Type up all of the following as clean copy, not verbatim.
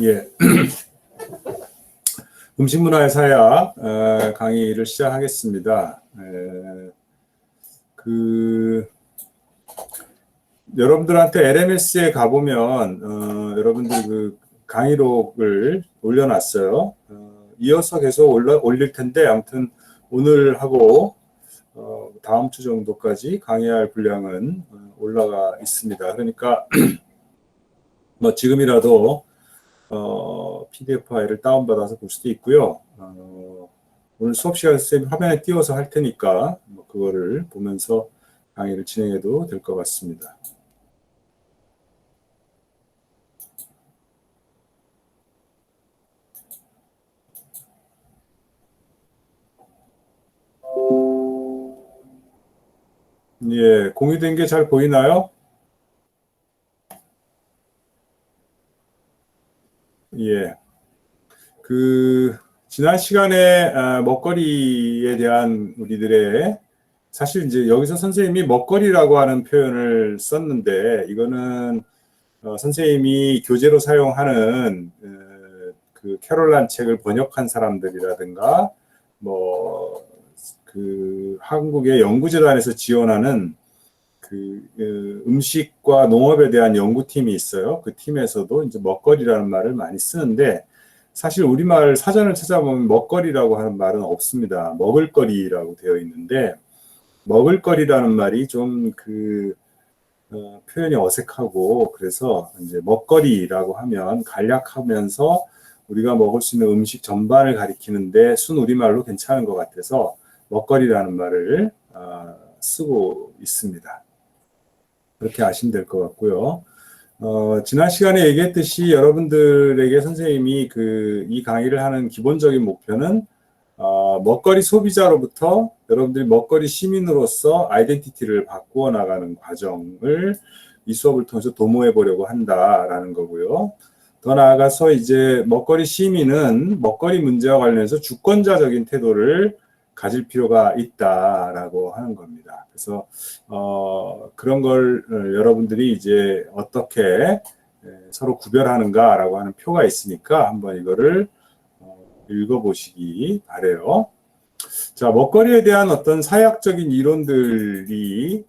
예. 음식문화의 사약 강의를 시작하겠습니다. 여러분들한테 LMS에 가보면 여러분들 그 강의록을 올려놨어요. 이어서 계속 올릴 텐데 아무튼 오늘 하고 다음 주 정도까지 강의할 분량은 올라가 있습니다. 그러니까 뭐 지금이라도 PDF 파일을 다운받아서 볼 수도 있고요. 오늘 수업 시간에 선생님 화면에 띄워서 할 테니까 뭐 그거를 보면서 강의를 진행해도 될 것 같습니다. 예, 공유된 게 잘 보이나요? 예. 지난 시간에 먹거리에 대한 우리들의 사실 이제 여기서 선생님이 먹거리라고 하는 표현을 썼는데 이거는 선생님이 교재로 사용하는 그 캐롤란 책을 번역한 사람들이라든가 뭐 한국의 연구재단에서 지원하는 음식과 농업에 대한 연구팀이 있어요. 그 팀에서도 이제 먹거리라는 말을 많이 쓰는데 사실 우리말 사전을 찾아보면 먹거리라고 하는 말은 없습니다. 먹을거리라고 되어 있는데 먹을거리라는 말이 좀 표현이 어색하고 그래서 이제 먹거리라고 하면 간략하면서 우리가 먹을 수 있는 음식 전반을 가리키는데 순우리말로 괜찮은 것 같아서 먹거리라는 말을 쓰고 있습니다. 그렇게 아시면 될 것 같고요. 지난 시간에 얘기했듯이 여러분들에게 선생님이 이 강의를 하는 기본적인 목표는 먹거리 소비자로부터 여러분들이 먹거리 시민으로서 아이덴티티를 바꾸어 나가는 과정을 이 수업을 통해서 도모해 보려고 한다라는 거고요. 더 나아가서 이제 먹거리 시민은 먹거리 문제와 관련해서 주권자적인 태도를 가질 필요가 있다라고 하는 겁니다. 그래서 그런 걸 여러분들이 이제 어떻게 서로 구별하는가라고 하는 표가 있으니까 한번 이거를 읽어보시기 바래요. 자, 먹거리에 대한 어떤 사회학적인 이론들이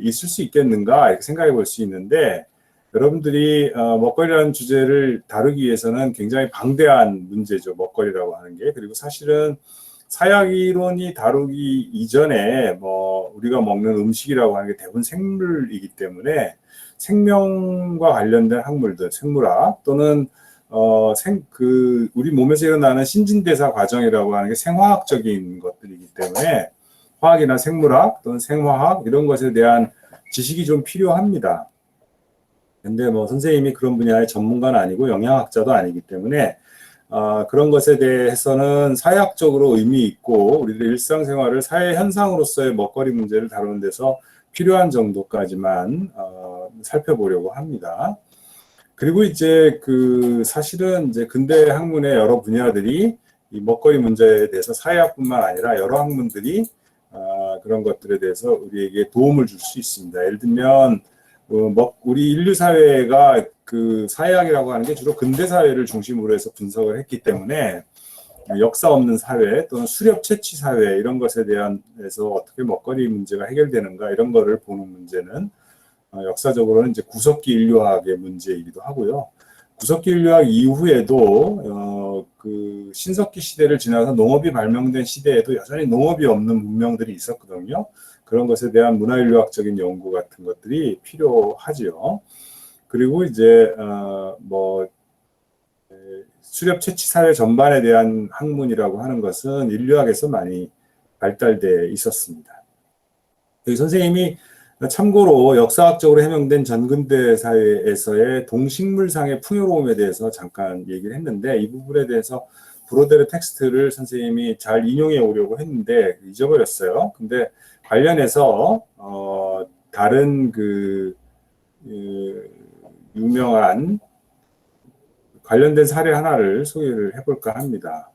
있을 수 있겠는가 이렇게 생각해 볼 수 있는데 여러분들이 먹거리라는 주제를 다루기 위해서는 굉장히 방대한 문제죠. 먹거리라고 하는 게. 그리고 사실은 사약 이론이 다루기 이전에 뭐 우리가 먹는 음식이라고 하는 게 대부분 생물이기 때문에 생명과 관련된 학물들, 생물학 또는 우리 몸에서 일어나는 신진대사 과정이라고 하는 게 생화학적인 것들이기 때문에 화학이나 생물학 또는 생화학 이런 것에 대한 지식이 좀 필요합니다. 근데 뭐 선생님이 그런 분야의 전문가는 아니고 영양학자도 아니기 때문에 그런 것에 대해서는 사회학적으로 의미 있고 우리들의 일상생활을 사회 현상으로서의 먹거리 문제를 다루는 데서 필요한 정도까지만 살펴보려고 합니다. 그리고 이제 사실은 이제 근대 학문의 여러 분야들이 이 먹거리 문제에 대해서 사회학뿐만 아니라 여러 학문들이 그런 것들에 대해서 우리에게 도움을 줄 수 있습니다. 예를 들면 우리 인류 사회가 사회학이라고 하는 게 주로 근대 사회를 중심으로 해서 분석을 했기 때문에 역사 없는 사회 또는 수렵 채취 사회 이런 것에 대해서 어떻게 먹거리 문제가 해결되는가 이런 거를 보는 문제는 역사적으로는 이제 구석기 인류학의 문제이기도 하고요. 구석기 인류학 이후에도 신석기 시대를 지나서 농업이 발명된 시대에도 여전히 농업이 없는 문명들이 있었거든요. 그런 것에 대한 문화인류학적인 연구 같은 것들이 필요하지요. 그리고 이제 수렵 채취 사회 전반에 대한 학문이라고 하는 것은 인류학에서 많이 발달돼 있었습니다. 선생님이 참고로 역사학적으로 해명된 전근대 사회에서의 동식물상의 풍요로움에 대해서 잠깐 얘기를 했는데 이 부분에 대해서 브로데르 텍스트를 선생님이 잘 인용해 오려고 했는데 잊어버렸어요. 근데 관련해서 다른 유명한 관련된 사례 하나를 소개를 해볼까 합니다.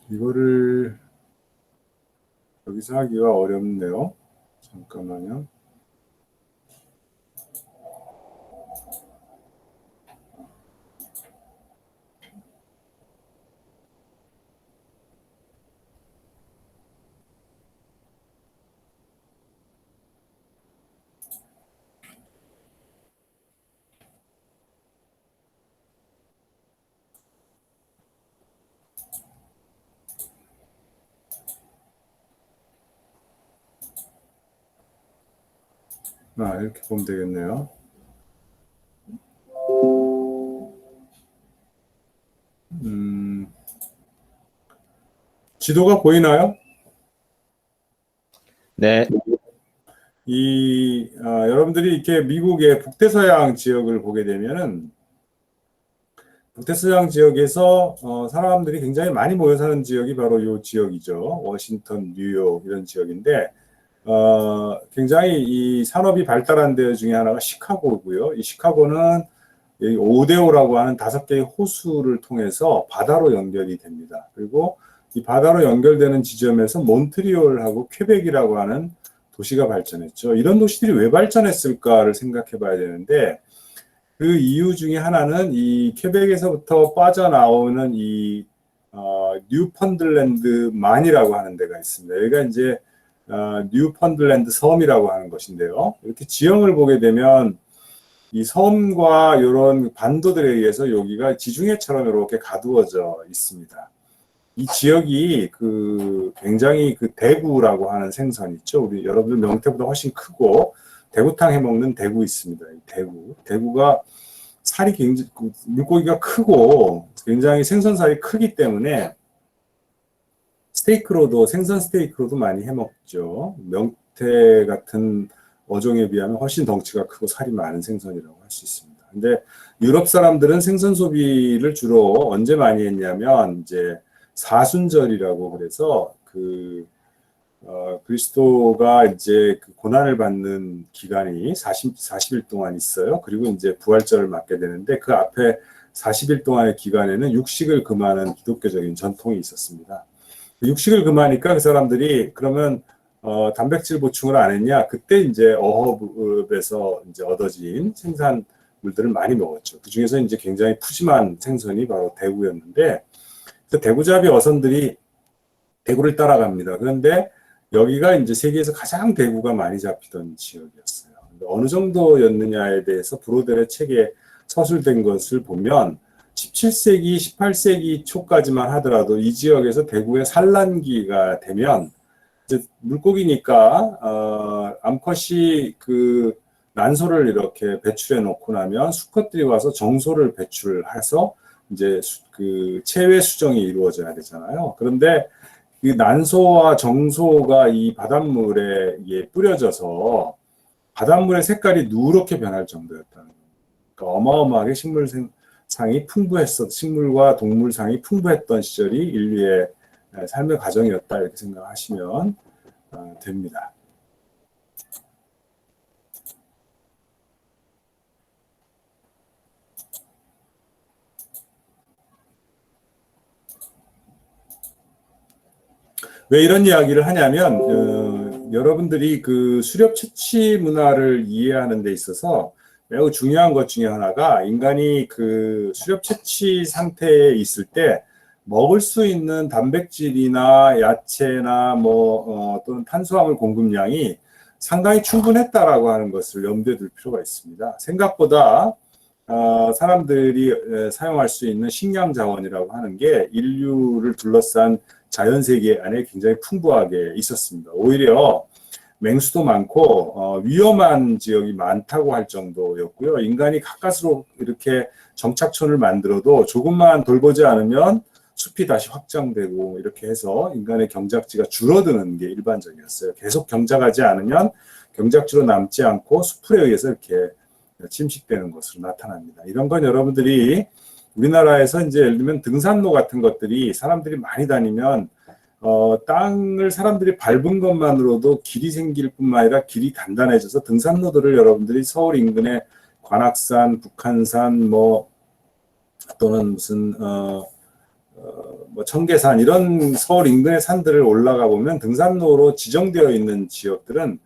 이거를 여기서 하기가 어렵네요. 잠깐만요. 이렇게 보면 되겠네요. 지도가 보이나요? 네. 여러분들이 이렇게 미국의 북대서양 지역을 보게 되면은, 북대서양 지역에서 사람들이 굉장히 많이 모여 사는 지역이 바로 이 지역이죠. 워싱턴, 뉴욕 이런 지역인데, 굉장히 이 산업이 발달한 데 중에 하나가 시카고고요. 이 시카고는 오데오라고 하는 5개의 호수를 통해서 바다로 연결이 됩니다. 그리고 이 바다로 연결되는 지점에서 몬트리올하고 퀘벡이라고 하는 도시가 발전했죠. 이런 도시들이 왜 발전했을까를 생각해 봐야 되는데, 그 이유 중에 하나는 이 퀘벡에서부터 빠져나오는 이 뉴펀들랜드만이라고 하는 데가 있습니다. 여기가 이제 뉴펀들랜드 섬이라고 하는 것인데요. 이렇게 지형을 보게 되면 이 섬과 이런 반도들에 의해서 여기가 지중해처럼 이렇게 가두어져 있습니다. 이 지역이 굉장히 대구라고 하는 생선 있죠. 우리 여러분들 명태보다 훨씬 크고 대구탕 해 먹는 대구 있습니다. 대구가 살이 굉장히 물고기가 크고 굉장히 생선살이 크기 때문에 생선 스테이크로도 많이 해 먹죠. 명태 같은 어종에 비하면 훨씬 덩치가 크고 살이 많은 생선이라고 할 수 있습니다. 근데 유럽 사람들은 생선 소비를 주로 언제 많이 했냐면 이제 사순절이라고 그래서 그리스도가 이제 고난을 받는 기간이 40일 동안 있어요. 그리고 이제 부활절을 맞게 되는데 그 앞에 40일 동안의 기간에는 육식을 금하는 기독교적인 전통이 있었습니다. 육식을 금하니까 그 사람들이 그러면 단백질 보충을 안 했냐? 그때 이제 어업에서 이제 얻어진 생산물들을 많이 먹었죠. 그 중에서 이제 굉장히 푸짐한 생선이 바로 대구였는데, 그 대구잡이 어선들이 대구를 따라갑니다. 그런데 여기가 이제 세계에서 가장 대구가 많이 잡히던 지역이었어요. 어느 정도였느냐에 대해서 브로델의 책에 서술된 것을 보면 17세기, 18세기 초까지만 하더라도 이 지역에서 대구의 산란기가 되면 이제 물고기니까 암컷이 난소를 이렇게 배출해 놓고 나면 수컷들이 와서 정소를 배출해서 이제 체외 수정이 이루어져야 되잖아요. 그런데 이 난소와 정소가 이 바닷물에 뿌려져서 바닷물의 색깔이 누렇게 변할 정도였다는 거예요. 그러니까 어마어마하게 식물과 동물상이 풍부했던 시절이 인류의 삶의 과정이었다 이렇게 생각하시면 됩니다. 왜 이런 이야기를 하냐면 여러분들이 수렵 채취 문화를 이해하는 데 있어서 매우 중요한 것 중에 하나가 인간이 수렵 채취 상태에 있을 때 먹을 수 있는 단백질이나 야채나 또는 탄수화물 공급량이 상당히 충분했다라고 하는 것을 염두에 둘 필요가 있습니다. 생각보다 사람들이 사용할 수 있는 식량 자원이라고 하는 게 인류를 둘러싼 자연 세계 안에 굉장히 풍부하게 있었습니다. 오히려 맹수도 많고 위험한 지역이 많다고 할 정도였고요. 인간이 가까스로 이렇게 정착촌을 만들어도 조금만 돌보지 않으면 숲이 다시 확장되고 이렇게 해서 인간의 경작지가 줄어드는 게 일반적이었어요. 계속 경작하지 않으면 경작지로 남지 않고 숲에 의해서 이렇게 침식되는 것으로 나타납니다. 이런 건 여러분들이 우리나라에서 이제 예를 들면 등산로 같은 것들이 사람들이 많이 다니면 땅을 사람들이 밟은 것만으로도 길이 생길 뿐만 아니라 길이 단단해져서 등산로들을 여러분들이 서울 인근의 관악산, 북한산 또는 무슨 뭐 청계산 이런 서울 인근의 산들을 올라가 보면 등산로로 지정되어 있는 지역들은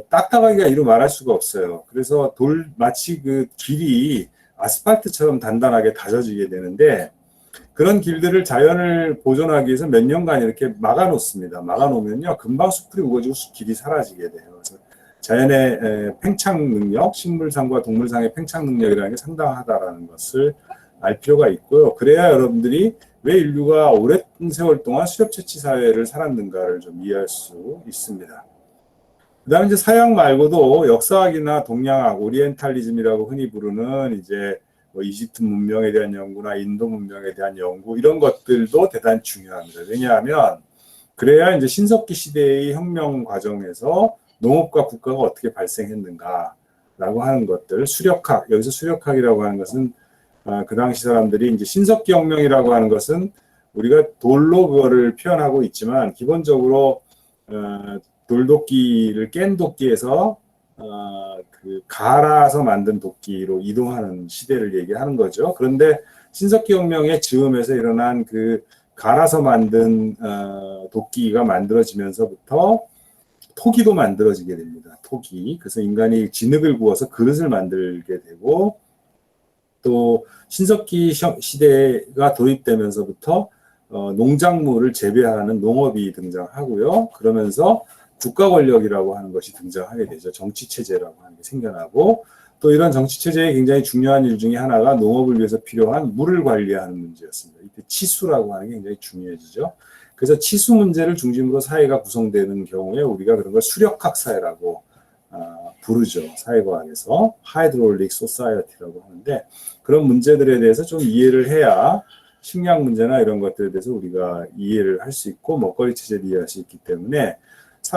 딱딱하기가 이루 말할 수가 없어요. 그래서 마치 그 길이 아스팔트처럼 단단하게 다져지게 되는데 그런 길들을 자연을 보존하기 위해서 몇 년간 이렇게 막아놓습니다. 막아놓으면요, 금방 숲이 우거지고 길이 사라지게 돼요. 그래서 자연의 팽창 능력, 식물상과 동물상의 팽창 능력이라는 게 상당하다라는 것을 알 필요가 있고요. 그래야 여러분들이 왜 인류가 오랜 세월 동안 수렵채취 사회를 살았는가를 좀 이해할 수 있습니다. 그 다음에 이제 서양 말고도 역사학이나 동양학, 오리엔탈리즘이라고 흔히 부르는 이제 뭐 이집트 문명에 대한 연구나 인도 문명에 대한 연구 이런 것들도 대단히 중요합니다. 왜냐하면 그래야 이제 신석기 시대의 혁명 과정에서 농업과 국가가 어떻게 발생했는가라고 하는 것들, 수력학, 여기서 수력학이라고 하는 것은 그 당시 사람들이 이제 신석기 혁명이라고 하는 것은 우리가 돌로 그거를 표현하고 있지만 기본적으로 돌도끼를 깬 도끼에서 그 갈아서 만든 도끼로 이동하는 시대를 얘기하는 거죠. 그런데 신석기 혁명의 즈음에서 일어난 그 갈아서 만든 도끼가 만들어지면서부터 토기도 만들어지게 됩니다. 토기. 그래서 인간이 진흙을 구워서 그릇을 만들게 되고 또 신석기 시대가 도입되면서부터 농작물을 재배하는 농업이 등장하고요. 그러면서 국가 권력이라고 하는 것이 등장하게 되죠. 정치 체제라고 하는 게 생겨나고 또 이런 정치 체제의 굉장히 중요한 일 중에 하나가 농업을 위해서 필요한 물을 관리하는 문제였습니다. 이때 치수라고 하는 게 굉장히 중요해지죠. 그래서 치수 문제를 중심으로 사회가 구성되는 경우에 우리가 그런 걸 수력학 사회라고 부르죠. 사회과학에서 하이드롤릭 소사이어티라고 하는데 그런 문제들에 대해서 좀 이해를 해야 식량 문제나 이런 것들에 대해서 우리가 이해를 할 수 있고 먹거리 체제를 이해할 수 있기 때문에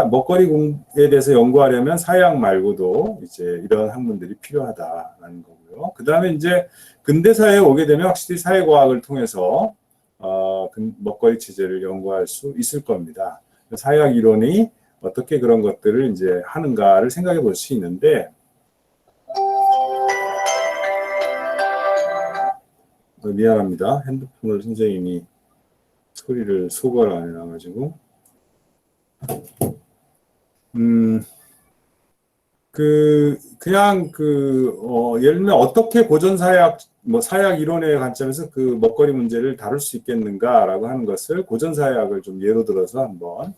먹거리에 대해서 연구하려면 사회학 말고도 이제 이런 학문들이 필요하다라는 거고요. 그 다음에 이제 근대사회에 오게 되면 확실히 사회과학을 통해서 먹거리 체제를 연구할 수 있을 겁니다. 사회학 이론이 어떻게 그런 것들을 이제 하는가를 생각해 볼 수 있는데, 미안합니다. 핸드폰을 선생님이 소리를 소거를 안 해놔가지고. 예를 들면 어떻게 고전사회학, 사회학 이론의 관점에서 그 먹거리 문제를 다룰 수 있겠는가라고 하는 것을 고전사회학을 좀 예로 들어서 한번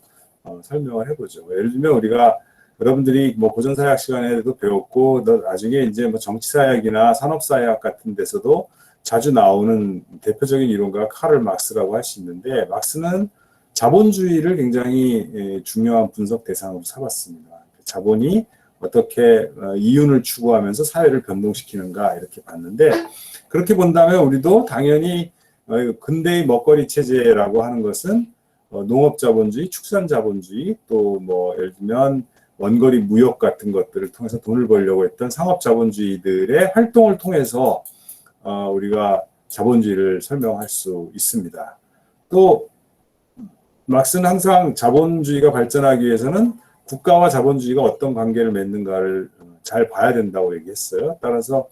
설명을 해보죠. 예를 들면 우리가 여러분들이 고전사회학 시간에도 배웠고, 나중에 이제 정치사회학이나 산업사회학 같은 데서도 자주 나오는 대표적인 이론가가 카를 막스라고 할 수 있는데, 막스는 자본주의를 굉장히 중요한 분석 대상으로 삼았습니다. 자본이 어떻게 이윤을 추구하면서 사회를 변동시키는가 이렇게 봤는데 그렇게 본다면 우리도 당연히 근대의 먹거리 체제라고 하는 것은 농업자본주의, 축산자본주의 또 예를 들면 원거리 무역 같은 것들을 통해서 돈을 벌려고 했던 상업자본주의들의 활동을 통해서 우리가 자본주의를 설명할 수 있습니다. 또 막스는 항상 자본주의가 발전하기 위해서는 국가와 자본주의가 어떤 관계를 맺는가를 잘 봐야 된다고 얘기했어요. 따라서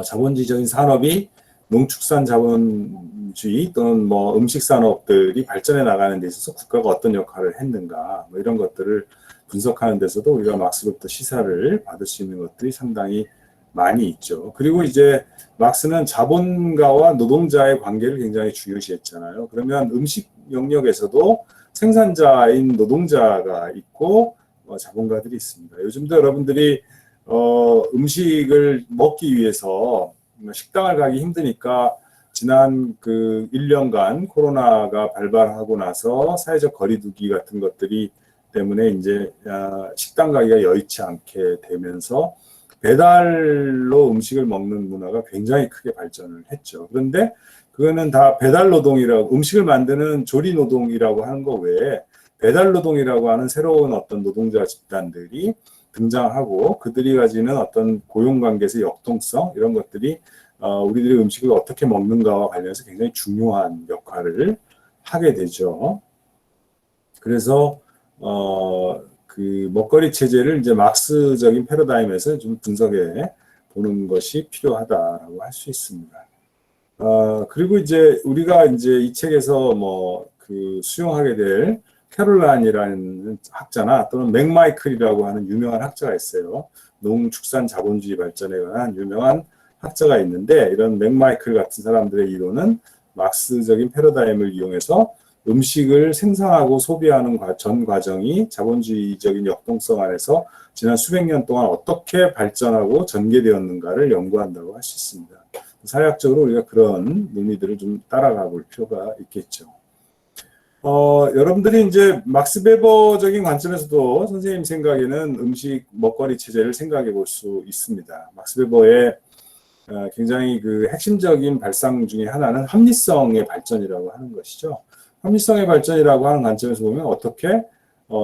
자본주의적인 산업이 농축산 자본주의 또는 음식 산업들이 발전해 나가는 데 있어서 국가가 어떤 역할을 했는가 이런 것들을 분석하는 데서도 우리가 막스로부터 시사를 받을 수 있는 것들이 상당히 많이 있죠. 그리고 이제 막스는 자본가와 노동자의 관계를 굉장히 중요시했잖아요. 그러면 음식 영역에서도 생산자인 노동자가 있고 자본가들이 있습니다. 요즘도 여러분들이 음식을 먹기 위해서 식당을 가기 힘드니까 지난 그 1년간 코로나가 발발하고 나서 사회적 거리두기 같은 것들이 때문에 이제 식당 가기가 여의치 않게 되면서 배달로 음식을 먹는 문화가 굉장히 크게 발전을 했죠. 그런데 그거는 다 배달 노동이라고, 음식을 만드는 조리 노동이라고 하는 거 외에 배달 노동이라고 하는 새로운 어떤 노동자 집단들이 등장하고 그들이 가지는 어떤 고용관계에서 역동성 이런 것들이 우리들이 음식을 어떻게 먹는가와 관련해서 굉장히 중요한 역할을 하게 되죠. 그래서 그 먹거리 체제를 이제 막스적인 패러다임에서 좀 분석해 보는 것이 필요하다라고 할 수 있습니다. 그리고 이제 우리가 이제 이 책에서 뭐 그 수용하게 될 캐롤란이라는 학자나 또는 맥마이클이라고 하는 유명한 학자가 있어요. 농축산 자본주의 발전에 관한 유명한 학자가 있는데, 이런 맥마이클 같은 사람들의 이론은 막스적인 패러다임을 이용해서 음식을 생산하고 소비하는 전 과정이 자본주의적인 역동성 안에서 지난 수백 년 동안 어떻게 발전하고 전개되었는가를 연구한다고 할 수 있습니다. 사회학적으로 우리가 그런 논리들을 좀 따라가 볼 필요가 있겠죠. 여러분들이 이제 막스 베버적인 관점에서도 선생님 생각에는 음식 먹거리 체제를 생각해 볼 수 있습니다. 막스 베버의 굉장히 그 핵심적인 발상 중에 하나는 합리성의 발전이라고 하는 것이죠. 합리성의 발전이라고 하는 관점에서 보면 어떻게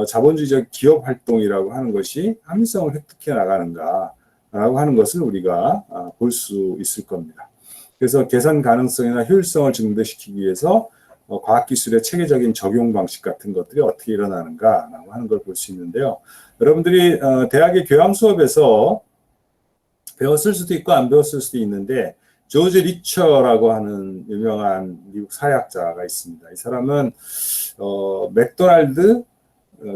자본주의적 기업 활동이라고 하는 것이 합리성을 획득해 나가는가라고 하는 것을 우리가 볼 수 있을 겁니다. 그래서 계산 가능성이나 효율성을 증대시키기 위해서 과학기술의 체계적인 적용 방식 같은 것들이 어떻게 일어나는가라고 하는 걸 볼 수 있는데요. 여러분들이 대학의 교양 수업에서 배웠을 수도 있고 안 배웠을 수도 있는데, 조지 리처라고 하는 유명한 미국 사회학자가 있습니다. 이 사람은 맥도날드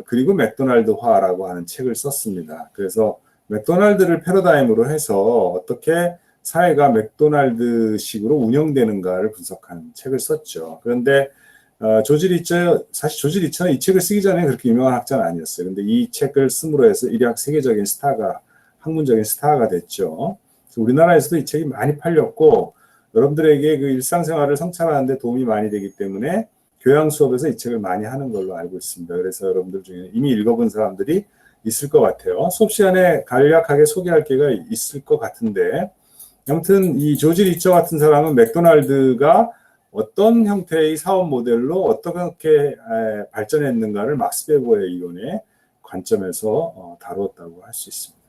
그리고 맥도날드화라고 하는 책을 썼습니다. 그래서 맥도날드를 패러다임으로 해서 어떻게 사회가 맥도날드식으로 운영되는가를 분석한 책을 썼죠. 그런데 사실 조지 리처는 이 책을 쓰기 전에 그렇게 유명한 학자는 아니었어요. 근데 이 책을 씀으로 해서 일약 세계적인 학문적인 스타가 됐죠. 우리나라에서도 이 책이 많이 팔렸고, 여러분들에게 그 일상생활을 성찰하는 데 도움이 많이 되기 때문에 교양 수업에서 이 책을 많이 하는 걸로 알고 있습니다. 그래서 여러분들 중에 이미 읽어본 사람들이 있을 것 같아요. 수업 시간에 간략하게 소개할 기회가 있을 것 같은데, 아무튼 이 조지 리처 같은 사람은 맥도날드가 어떤 형태의 사업 모델로 어떻게 발전했는가를 막스 베버의 이론의 관점에서 다루었다고 할 수 있습니다.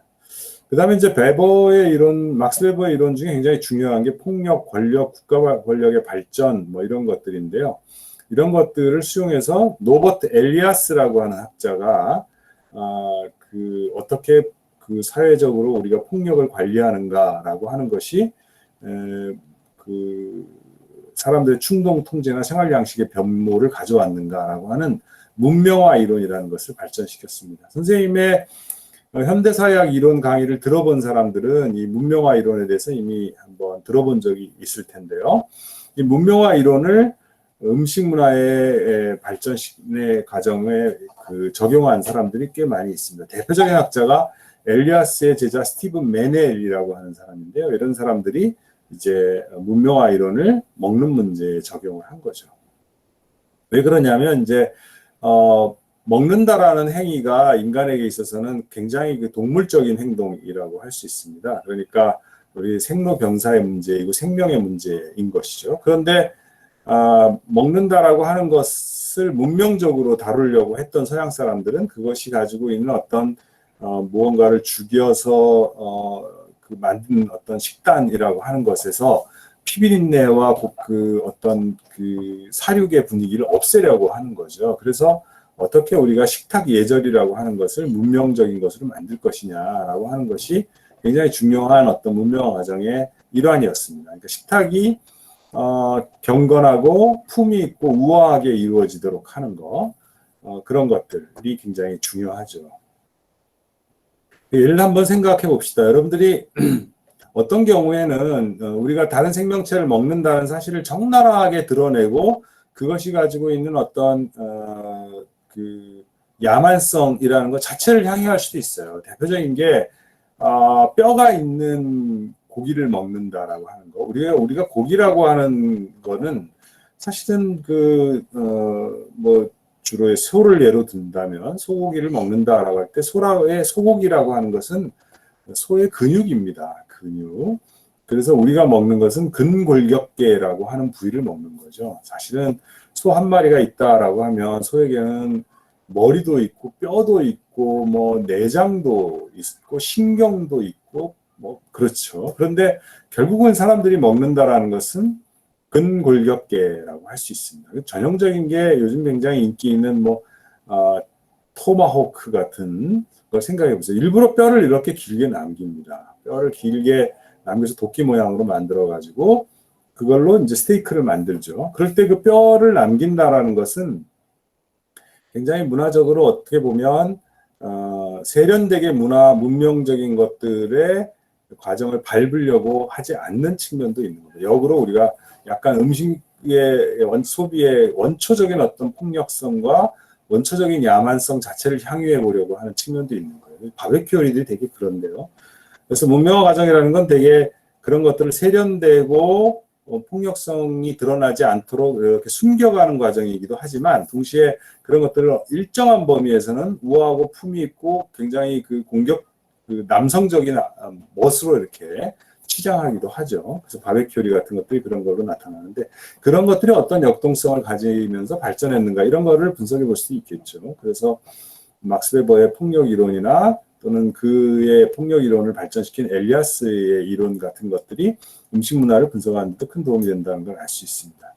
그 다음에 이제 막스 베버의 이론 중에 굉장히 중요한 게 폭력, 권력, 국가 권력의 발전, 뭐 이런 것들인데요. 이런 것들을 수용해서 노버트 엘리아스라고 하는 학자가, 어떻게 그 사회적으로 우리가 폭력을 관리하는가라고 하는 것이, 사람들의 충동 통제나 생활 양식의 변모를 가져왔는가라고 하는 문명화 이론이라는 것을 발전시켰습니다. 선생님의 현대사회학 이론 강의를 들어본 사람들은 이 문명화 이론에 대해서 이미 한번 들어본 적이 있을 텐데요. 이 문명화 이론을 음식 문화의 발전의 과정에 적용한 사람들이 꽤 많이 있습니다. 대표적인 학자가 엘리아스의 제자 스티븐 메넬이라고 하는 사람인데요. 이런 사람들이 이제 문명화 이론을 먹는 문제에 적용을 한 거죠. 왜 그러냐면 이제 먹는다라는 행위가 인간에게 있어서는 굉장히 그 동물적인 행동이라고 할 수 있습니다. 그러니까 우리 생로병사의 문제이고 생명의 문제인 것이죠. 그런데 먹는다라고 하는 것을 문명적으로 다루려고 했던 서양 사람들은 그것이 가지고 있는 어떤 무언가를 죽여서 만든 어떤 식단이라고 하는 것에서 피비린내와 어떤 사륙의 분위기를 없애려고 하는 거죠. 그래서 어떻게 우리가 식탁 예절이라고 하는 것을 문명적인 것으로 만들 것이냐라고 하는 것이 굉장히 중요한 어떤 문명화 과정의 일환이었습니다. 그러니까 식탁이 경건하고 품위 있고 우아하게 이루어지도록 하는 거, 그런 것들이 굉장히 중요하죠. 예를 한번 생각해 봅시다. 여러분들이 어떤 경우에는 우리가 다른 생명체를 먹는다는 사실을 적나라하게 드러내고 그것이 가지고 있는 어떤 야만성이라는 것 자체를 향유할 수도 있어요. 대표적인 게 뼈가 있는 고기를 먹는다라고 하는 거. 우리가 고기라고 하는 거는 사실은 주로 소를 예로 든다면 소고기를 먹는다라고 할 때 소의 소고기라고 하는 것은 소의 근육입니다. 근육. 그래서 우리가 먹는 것은 근골격계라고 하는 부위를 먹는 거죠. 사실은 소 한 마리가 있다라고 하면 소에게는 머리도 있고 뼈도 있고 뭐 내장도 있고 신경도 있고 뭐 그렇죠. 그런데 결국은 사람들이 먹는다라는 것은 근골격계라고 할 수 있습니다. 전형적인 게 요즘 굉장히 인기 있는 토마호크 같은 걸 생각해 보세요. 일부러 뼈를 이렇게 길게 남깁니다. 뼈를 길게 남겨서 도끼 모양으로 만들어 가지고 그걸로 이제 스테이크를 만들죠. 그럴 때 그 뼈를 남긴다라는 것은 굉장히 문화적으로 어떻게 보면 세련되게 문명적인 것들의 과정을 밟으려고 하지 않는 측면도 있는 거죠. 역으로 우리가 약간 음식의 소비의 원초적인 어떤 폭력성과 원초적인 야만성 자체를 향유해 보려고 하는 측면도 있는 거예요. 바베큐 요리들이 되게 그런데요. 그래서 문명화 과정이라는 건 되게 그런 것들을 세련되고 폭력성이 드러나지 않도록 이렇게 숨겨가는 과정이기도 하지만 동시에 그런 것들을 일정한 범위에서는 우아하고 품위 있고 굉장히 그 남성적인 멋으로 이렇게 치장하기도 하죠. 그래서 바베큐 요리 같은 것들이 그런 걸로 나타나는데 그런 것들이 어떤 역동성을 가지면서 발전했는가 이런 거를 분석해 볼 수 있겠죠. 그래서 막스 베버의 폭력 이론이나 또는 그의 폭력 이론을 발전시킨 엘리아스의 이론 같은 것들이 음식 문화를 분석하는 데 큰 도움이 된다는 걸 알 수 있습니다.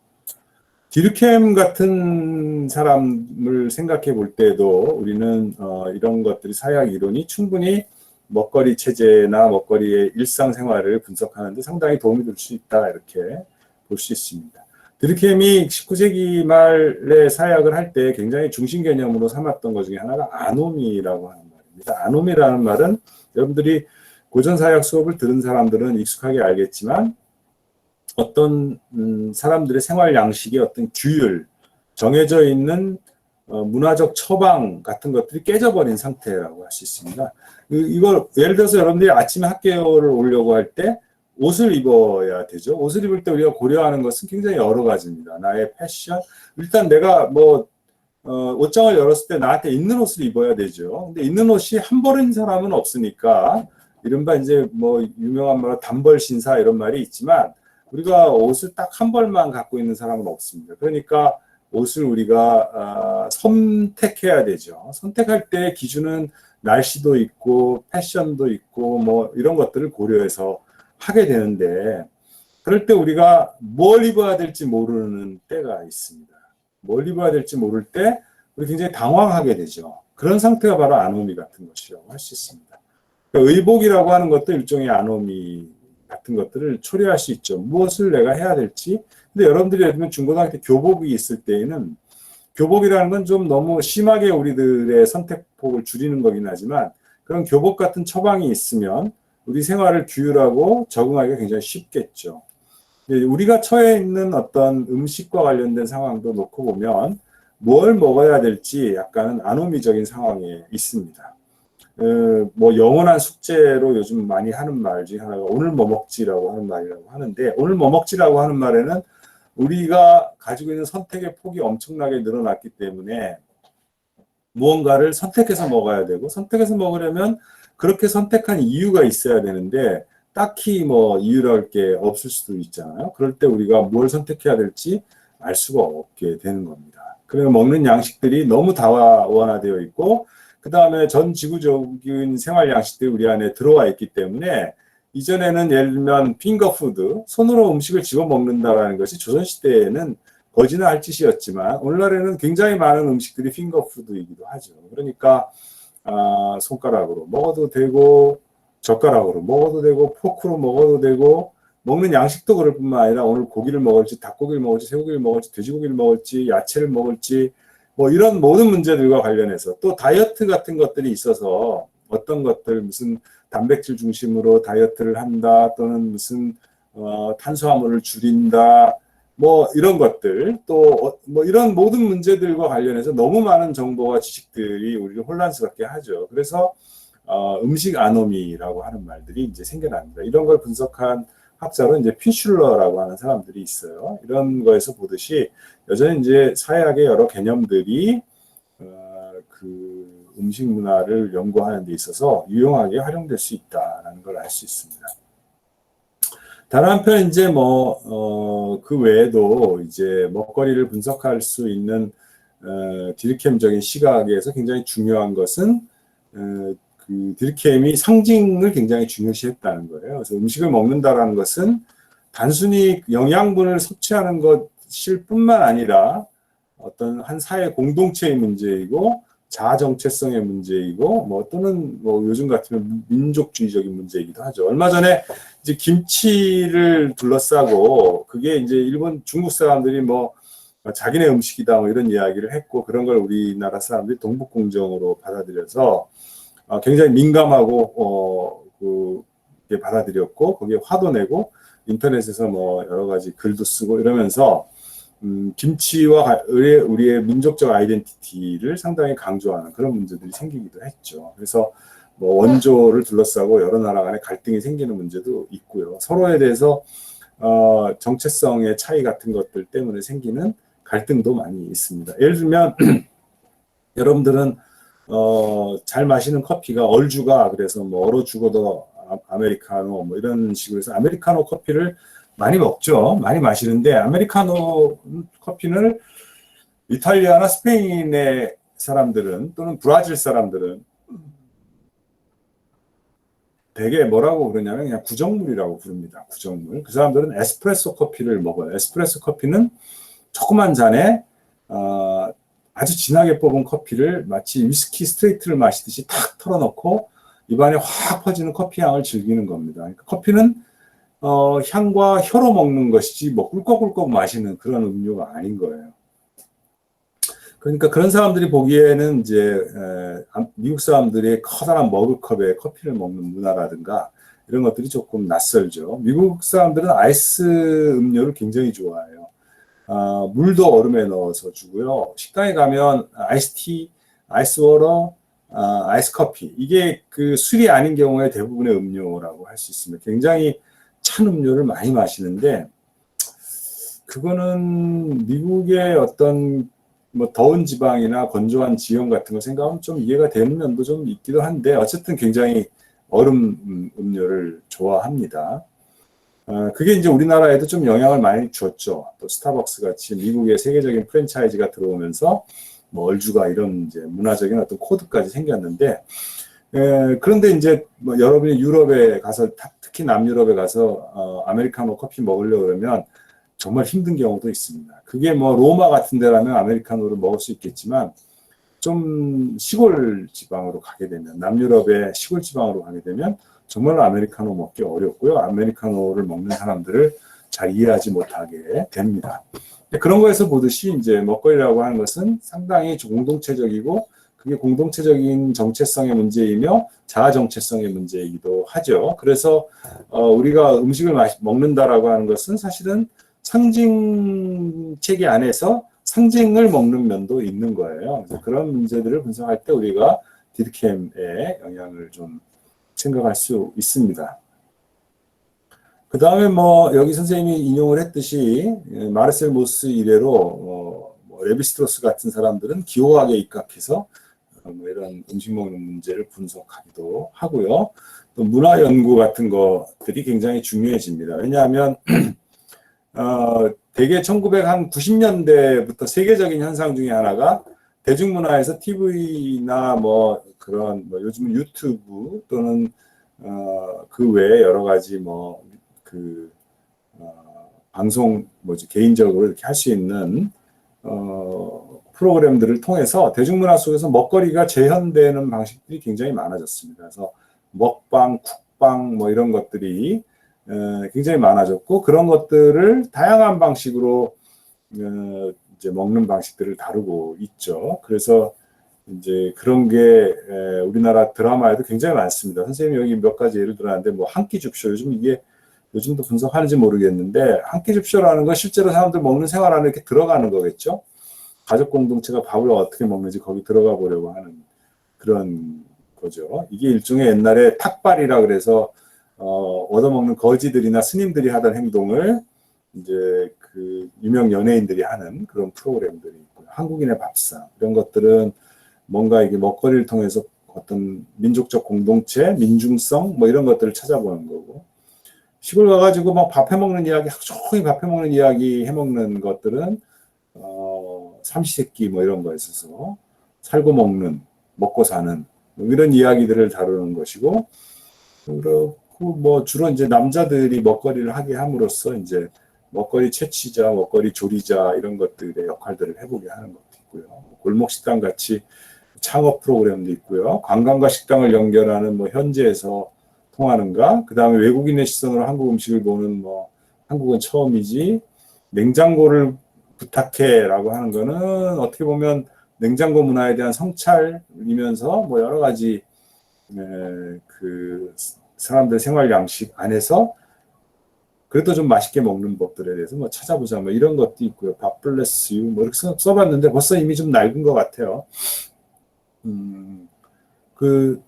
디르켐 같은 사람을 생각해 볼 때도 우리는 이런 것들이 사회학 이론이 충분히 먹거리 체제나 먹거리의 일상생활을 분석하는 데 상당히 도움이 될 수 있다 이렇게 볼 수 있습니다. 디르켐이 19세기 말에 사회학을 할 때 굉장히 중심 개념으로 삼았던 것 중에 하나가 아노미라고 하는 말입니다. 아노미라는 말은 여러분들이 고전 사회학 수업을 들은 사람들은 익숙하게 알겠지만 어떤 사람들의 생활 양식의 어떤 규율, 정해져 있는 문화적 처방 같은 것들이 깨져버린 상태라고 할 수 있습니다. 이걸 예를 들어서 여러분들이 아침에 학교를 오려고 할 때 옷을 입어야 되죠. 옷을 입을 때 우리가 고려하는 것은 굉장히 여러 가지입니다. 나의 패션, 일단 내가 옷장을 열었을 때 나한테 있는 옷을 입어야 되죠. 근데 있는 옷이 한 벌인 사람은 없으니까 이른바 이제 유명한 말로 단벌 신사 이런 말이 있지만 우리가 옷을 딱 한 벌만 갖고 있는 사람은 없습니다. 그러니까 옷을 우리가 선택해야 되죠. 선택할 때 기준은 날씨도 있고 패션도 있고 이런 것들을 고려해서 하게 되는데 그럴 때 우리가 뭘 입어야 될지 모르는 때가 있습니다. 뭘 입어야 될지 모를 때 우리 굉장히 당황하게 되죠. 그런 상태가 바로 아노미 같은 것이라고 할 수 있습니다. 그러니까 의복이라고 하는 것도 일종의 아노미 같은 것들을 초래할 수 있죠. 무엇을 내가 해야 될지. 근데 여러분들이 예를 들면 중고등학교 때 교복이 있을 때에는 교복이라는 건 좀 너무 심하게 우리들의 선택폭을 줄이는 거긴 하지만 그런 교복 같은 처방이 있으면 우리 생활을 규율하고 적응하기가 굉장히 쉽겠죠. 우리가 처해 있는 어떤 음식과 관련된 상황도 놓고 보면 뭘 먹어야 될지 약간은 아노미적인 상황에 있습니다. 영원한 숙제로 요즘 많이 하는 말 중에 하나가 오늘 뭐 먹지라고 하는 말이라고 하는데 오늘 뭐 먹지라고 하는 말에는 우리가 가지고 있는 선택의 폭이 엄청나게 늘어났기 때문에 무언가를 선택해서 먹어야 되고 선택해서 먹으려면 그렇게 선택한 이유가 있어야 되는데 딱히 이유랄 게 없을 수도 있잖아요. 그럴 때 우리가 뭘 선택해야 될지 알 수가 없게 되는 겁니다. 그래서 먹는 양식들이 너무 다원화되어 있고 그 다음에 전 지구적인 생활 양식들이 우리 안에 들어와 있기 때문에 이전에는 예를 들면 핑거푸드, 손으로 음식을 집어 먹는다라는 것이 조선시대에는 거지나 할 짓이었지만 오늘날에는 굉장히 많은 음식들이 핑거푸드이기도 하죠. 그러니까 손가락으로 먹어도 되고 젓가락으로 먹어도 되고 포크로 먹어도 되고 먹는 양식도 그럴 뿐만 아니라 오늘 고기를 먹을지 닭고기를 먹을지 쇠고기를 먹을지 돼지고기를 먹을지 야채를 먹을지 이런 모든 문제들과 관련해서 또 다이어트 같은 것들이 있어서 어떤 것들 무슨 단백질 중심으로 다이어트를 한다 또는 무슨 탄수화물을 줄인다 이런 것들 또 이런 모든 문제들과 관련해서 너무 많은 정보와 지식들이 우리를 혼란스럽게 하죠. 그래서 음식 아노미라고 하는 말들이 이제 생겨납니다. 이런 걸 분석한 학자로 이제 피슐러라고 하는 사람들이 있어요. 이런 거에서 보듯이 여전히 이제 사회학의 여러 개념들이 그 음식 문화를 연구하는 데 있어서 유용하게 활용될 수 있다는 걸 알 수 있습니다. 다른 한편 이제 그 외에도 이제 먹거리를 분석할 수 있는 디르켐적인 시각에서 굉장히 중요한 것은 그 디르켐이 상징을 굉장히 중요시했다는 거예요. 그래서 음식을 먹는다라는 것은 단순히 영양분을 섭취하는 것일 뿐만 아니라 어떤 한 사회 공동체의 문제이고 자아 정체성의 문제이고 또는 요즘 같으면 민족주의적인 문제이기도 하죠. 얼마 전에 이제 김치를 둘러싸고 그게 이제 일본 중국 사람들이 뭐 자기네 음식이다 뭐 이런 이야기를 했고 그런 걸 우리나라 사람들이 동북공정으로 받아들여서 굉장히 민감하고 그게 받아들였고 거기에 화도 내고 인터넷에서 뭐 여러 가지 글도 쓰고 이러면서 김치와 우리의 민족적 아이덴티티를 상당히 강조하는 그런 문제들이 생기기도 했죠. 그래서 뭐 원조를 둘러싸고 여러 나라 간에 갈등이 생기는 문제도 있고요. 서로에 대해서 정체성의 차이 같은 것들 때문에 생기는 갈등도 많이 있습니다. 예를 들면 여러분들은 잘 마시는 커피가 얼주가 그래서 뭐 얼어 죽어도 아메리카노 뭐 이런 식으로 해서 아메리카노 커피를 많이 먹죠. 많이 마시는데 아메리카노 커피를 이탈리아나 스페인의 사람들은 또는 브라질 사람들은 되게 뭐라고 그러냐면 그냥 구정물이라고 부릅니다. 구정물. 그 사람들은 에스프레소 커피를 먹어요. 에스프레소 커피는 조그만 잔에 아주 진하게 뽑은 커피를 마치 위스키 스트레이트를 마시듯이 탁 털어놓고 입안에 확 퍼지는 커피 향을 즐기는 겁니다. 그러니까 커피는 향과 혀로 먹는 것이지 뭐 꿀꺽꿀꺽 마시는 그런 음료가 아닌 거예요. 그러니까 그런 사람들이 보기에는 이제 미국 사람들이 커다란 머그컵에 커피를 먹는 문화라든가 이런 것들이 조금 낯설죠. 미국 사람들은 아이스 음료를 굉장히 좋아해요. 물도 얼음에 넣어서 주고요. 식당에 가면 아이스티, 아이스워터, 아이스커피 이게 그 술이 아닌 경우에 대부분의 음료라고 할 수 있습니다. 굉장히 찬 음료를 많이 마시는데 그거는 미국의 어떤 뭐 더운 지방이나 건조한 지형 같은 거 생각하면 좀 이해가 되는 면도 좀 있기도 한데 어쨌든 굉장히 얼음 음료를 좋아합니다. 그게 이제 우리나라에도 좀 영향을 많이 줬죠. 또 스타벅스 같이 미국의 세계적인 프랜차이즈가 들어오면서 뭐 얼주가 이런 이제 문화적인 어떤 코드까지 생겼는데 그런데 이제 뭐 여러분이 유럽에 가서 특히 남유럽에 가서 아메리카노 커피 먹으려고 그러면 정말 힘든 경우도 있습니다. 그게 뭐 로마 같은 데라면 아메리카노를 먹을 수 있겠지만 좀 시골 지방으로 가게 되면 남유럽의 시골 지방으로 가게 되면 정말로 아메리카노 먹기 어렵고요. 아메리카노를 먹는 사람들을 잘 이해하지 못하게 됩니다. 그런 거에서 보듯이 이제 먹거리라고 하는 것은 상당히 공동체적이고 그게 공동체적인 정체성의 문제이며 자아 정체성의 문제이기도 하죠. 그래서 우리가 음식을 먹는다라고 하는 것은 사실은 상징 체계 안에서 상징을 먹는 면도 있는 거예요. 그래서 그런 문제들을 분석할 때 우리가 디드캠의 영향을 좀 생각할 수 있습니다. 그 다음에 뭐 여기 선생님이 인용을 했듯이 마르셀 모스 이래로 레비스트로스 같은 사람들은 기호학에 입각해서 뭐 이런 음식 먹는 문제를 분석하기도 하고요. 또 문화 연구 같은 것들이 굉장히 중요해집니다. 왜냐하면 대개 1990년대부터 세계적인 현상 중에 하나가 대중문화에서 TV나 뭐 그런 뭐 요즘 유튜브 또는 그 외에 여러 가지 뭐 그 방송 뭐지 개인적으로 이렇게 할 수 있는 프로그램들을 통해서 대중문화 속에서 먹거리가 재현되는 방식들이 굉장히 많아졌습니다. 그래서 먹방, 쿡방 뭐 이런 것들이 굉장히 많아졌고 그런 것들을 다양한 방식으로 이제 먹는 방식들을 다루고 있죠. 그래서 이제 그런 게 우리나라 드라마에도 굉장히 많습니다. 선생님이 여기 몇 가지 예를 들었는데 뭐 한 끼 줍쇼 요즘도 분석하는지 모르겠는데 한 끼 줍쇼라는 건 실제로 사람들 먹는 생활 안에 이렇게 들어가는 거겠죠. 가족 공동체가 밥을 어떻게 먹는지 거기 들어가 보려고 하는 그런 거죠. 이게 일종의 옛날에 탁발이라 그래서 얻어먹는 거지들이나 스님들이 하던 행동을 이제 그 유명 연예인들이 하는 그런 프로그램들이 있고요. 한국인의 밥상 이런 것들은 뭔가 이게 먹거리를 통해서 어떤 민족적 공동체, 민중성 뭐 이런 것들을 찾아보는 거고 시골 가가지고 막 밥 해먹는 이야기, 하루 종일 밥 해먹는 이야기 해먹는 것들은 삼시세끼 뭐 이런 거에 있어서 살고 먹는, 먹고 사는 뭐 이런 이야기들을 다루는 것이고 그리고 뭐 주로 이제 남자들이 먹거리를 하게 함으로써 이제 먹거리 채취자, 먹거리 조리자 이런 것들의 역할들을 해보게 하는 것도 있고요. 골목식당 같이 창업 프로그램도 있고요. 관광과 식당을 연결하는 뭐 현지에서 통하는가? 그 다음에 외국인의 시선으로 한국 음식을 보는 뭐 한국은 처음이지. 냉장고를 부탁해라고 하는 거는 어떻게 보면 냉장고 문화에 대한 성찰이면서 뭐 여러 가지 그 사람들 생활 양식 안에서 그래도 좀 맛있게 먹는 법들에 대해서 뭐 찾아보자 뭐 이런 것도 있고요. 밥 블레스 유 뭐 이렇게 써봤는데 벌써 이미 좀 낡은 것 같아요. 그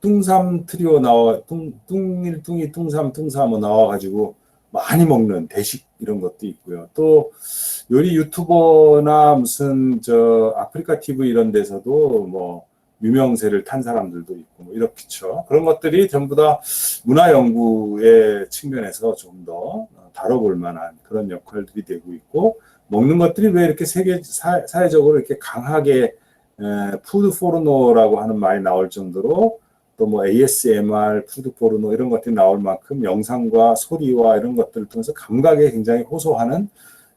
뚱삼 트리오 나와 뚱일 뚱이 뚱삼 뚱삼 뭐 나와가지고 많이 먹는 대식 이런 것도 있고요. 또 요리 유튜버나 무슨 저 아프리카 TV 이런 데서도 뭐 유명세를 탄 사람들도 있고 뭐 이렇겠죠. 그런 것들이 전부 다 문화 연구의 측면에서 좀 더 다뤄볼 만한 그런 역할들이 되고 있고 먹는 것들이 왜 이렇게 사회적으로 이렇게 강하게 푸드 포르노라고 하는 말이 나올 정도로 또 뭐 ASMR, 푸드 포르노 이런 것들이 나올 만큼 영상과 소리와 이런 것들을 통해서 감각에 굉장히 호소하는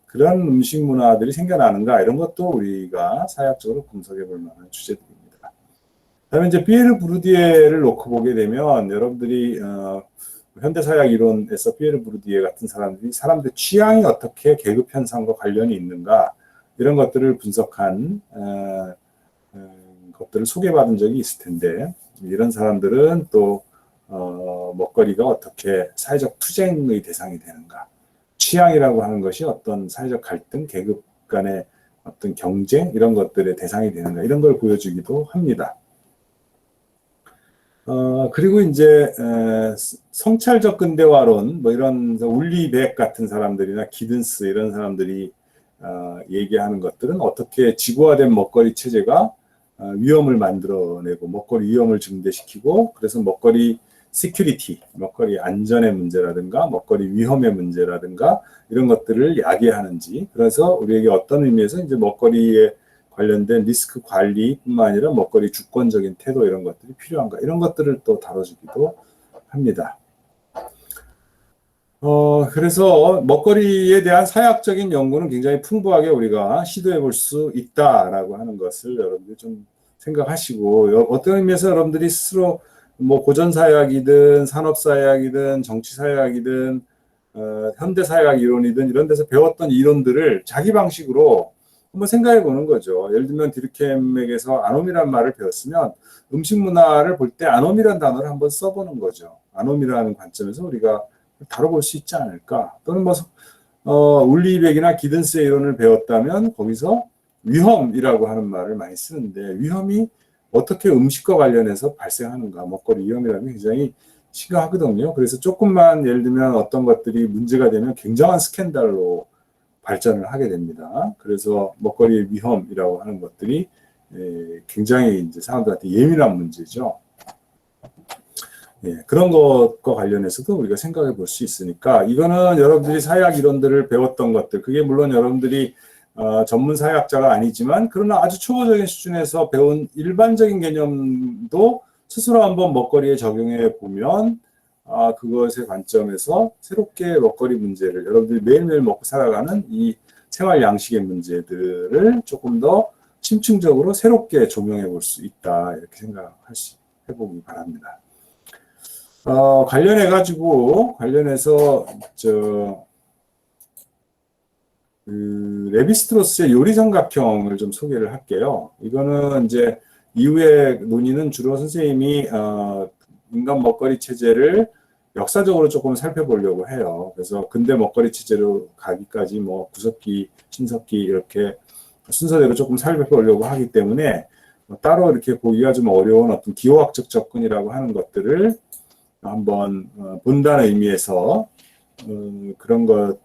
그런 음식 문화들이 생겨나는가 이런 것도 우리가 사회학적으로 분석해 볼 만한 주제들입니다. 그다음에 이제 피에르 부르디에를 놓고 보게 되면 여러분들이 현대사회학 이론에서 피에르 부르디에 같은 사람들이 사람들 취향이 어떻게 계급 현상과 관련이 있는가 이런 것들을 분석한 것들을 소개받은 적이 있을 텐데 이런 사람들은 또 먹거리가 어떻게 사회적 투쟁의 대상이 되는가 취향이라고 하는 것이 어떤 사회적 갈등, 계급 간의 어떤 경쟁 이런 것들의 대상이 되는가 이런 걸 보여주기도 합니다. 그리고 이제 성찰적 근대화론 뭐 이런 울리백 같은 사람들이나 기든스 이런 사람들이 얘기하는 것들은 어떻게 지구화된 먹거리 체제가 위험을 만들어내고 먹거리 위험을 증대시키고 그래서 먹거리 시큐리티, 먹거리 안전의 문제라든가 먹거리 위험의 문제라든가 이런 것들을 야기하는지 그래서 우리에게 어떤 의미에서 이제 먹거리에 관련된 리스크 관리뿐만 아니라 먹거리 주권적인 태도 이런 것들이 필요한가 이런 것들을 또 다뤄주기도 합니다. 그래서 먹거리에 대한 사회학적인 연구는 굉장히 풍부하게 우리가 시도해 볼 수 있다라고 하는 것을 여러분들이 좀 생각하시고 어떤 의미에서 여러분들이 스스로 뭐 고전사회학이든 산업사회학이든 정치사회학이든 현대사회학 이론이든 이런 데서 배웠던 이론들을 자기 방식으로 한번 생각해 보는 거죠. 예를 들면 디르켐에게서 아놈이라는 말을 배웠으면 음식 문화를 볼 때 아놈이라는 단어를 한번 써보는 거죠. 아놈이라는 관점에서 우리가 다뤄볼 수 있지 않을까. 또는 뭐 울리백이나 기든스의 이론을 배웠다면 거기서 위험이라고 하는 말을 많이 쓰는데 위험이 어떻게 음식과 관련해서 발생하는가. 먹거리 위험이라는 게 굉장히 심각하거든요. 그래서 조금만 예를 들면 어떤 것들이 문제가 되면 굉장한 스캔들로 발전을 하게 됩니다. 그래서 먹거리의 위험이라고 하는 것들이 굉장히 이제 사람들한테 예민한 문제죠. 그런 것과 관련해서도 우리가 생각해 볼 수 있으니까 이거는 여러분들이 사회학 이론들을 배웠던 것들 그게 물론 여러분들이 전문 사회학자가 아니지만 그러나 아주 초보적인 수준에서 배운 일반적인 개념도 스스로 한번 먹거리에 적용해 보면 그것의 관점에서 새롭게 먹거리 문제를 여러분들이 매일매일 먹고 살아가는 이 생활 양식의 문제들을 조금 더 심층적으로 새롭게 조명해 볼 수 있다 이렇게 해보기 바랍니다. 관련해서 레비스트로스의 요리삼각형을 좀 소개를 할게요. 이거는 이제 이후에 논의는 주로 선생님이 인간 먹거리 체제를 역사적으로 조금 살펴보려고 해요. 그래서 근대 먹거리 체제로 가기까지 뭐 구석기, 신석기 이렇게 순서대로 조금 살펴보려고 하기 때문에 따로 이렇게 보기가 좀 어려운 어떤 기호학적 접근이라고 하는 것들을 한번 본다는 의미에서 그런 것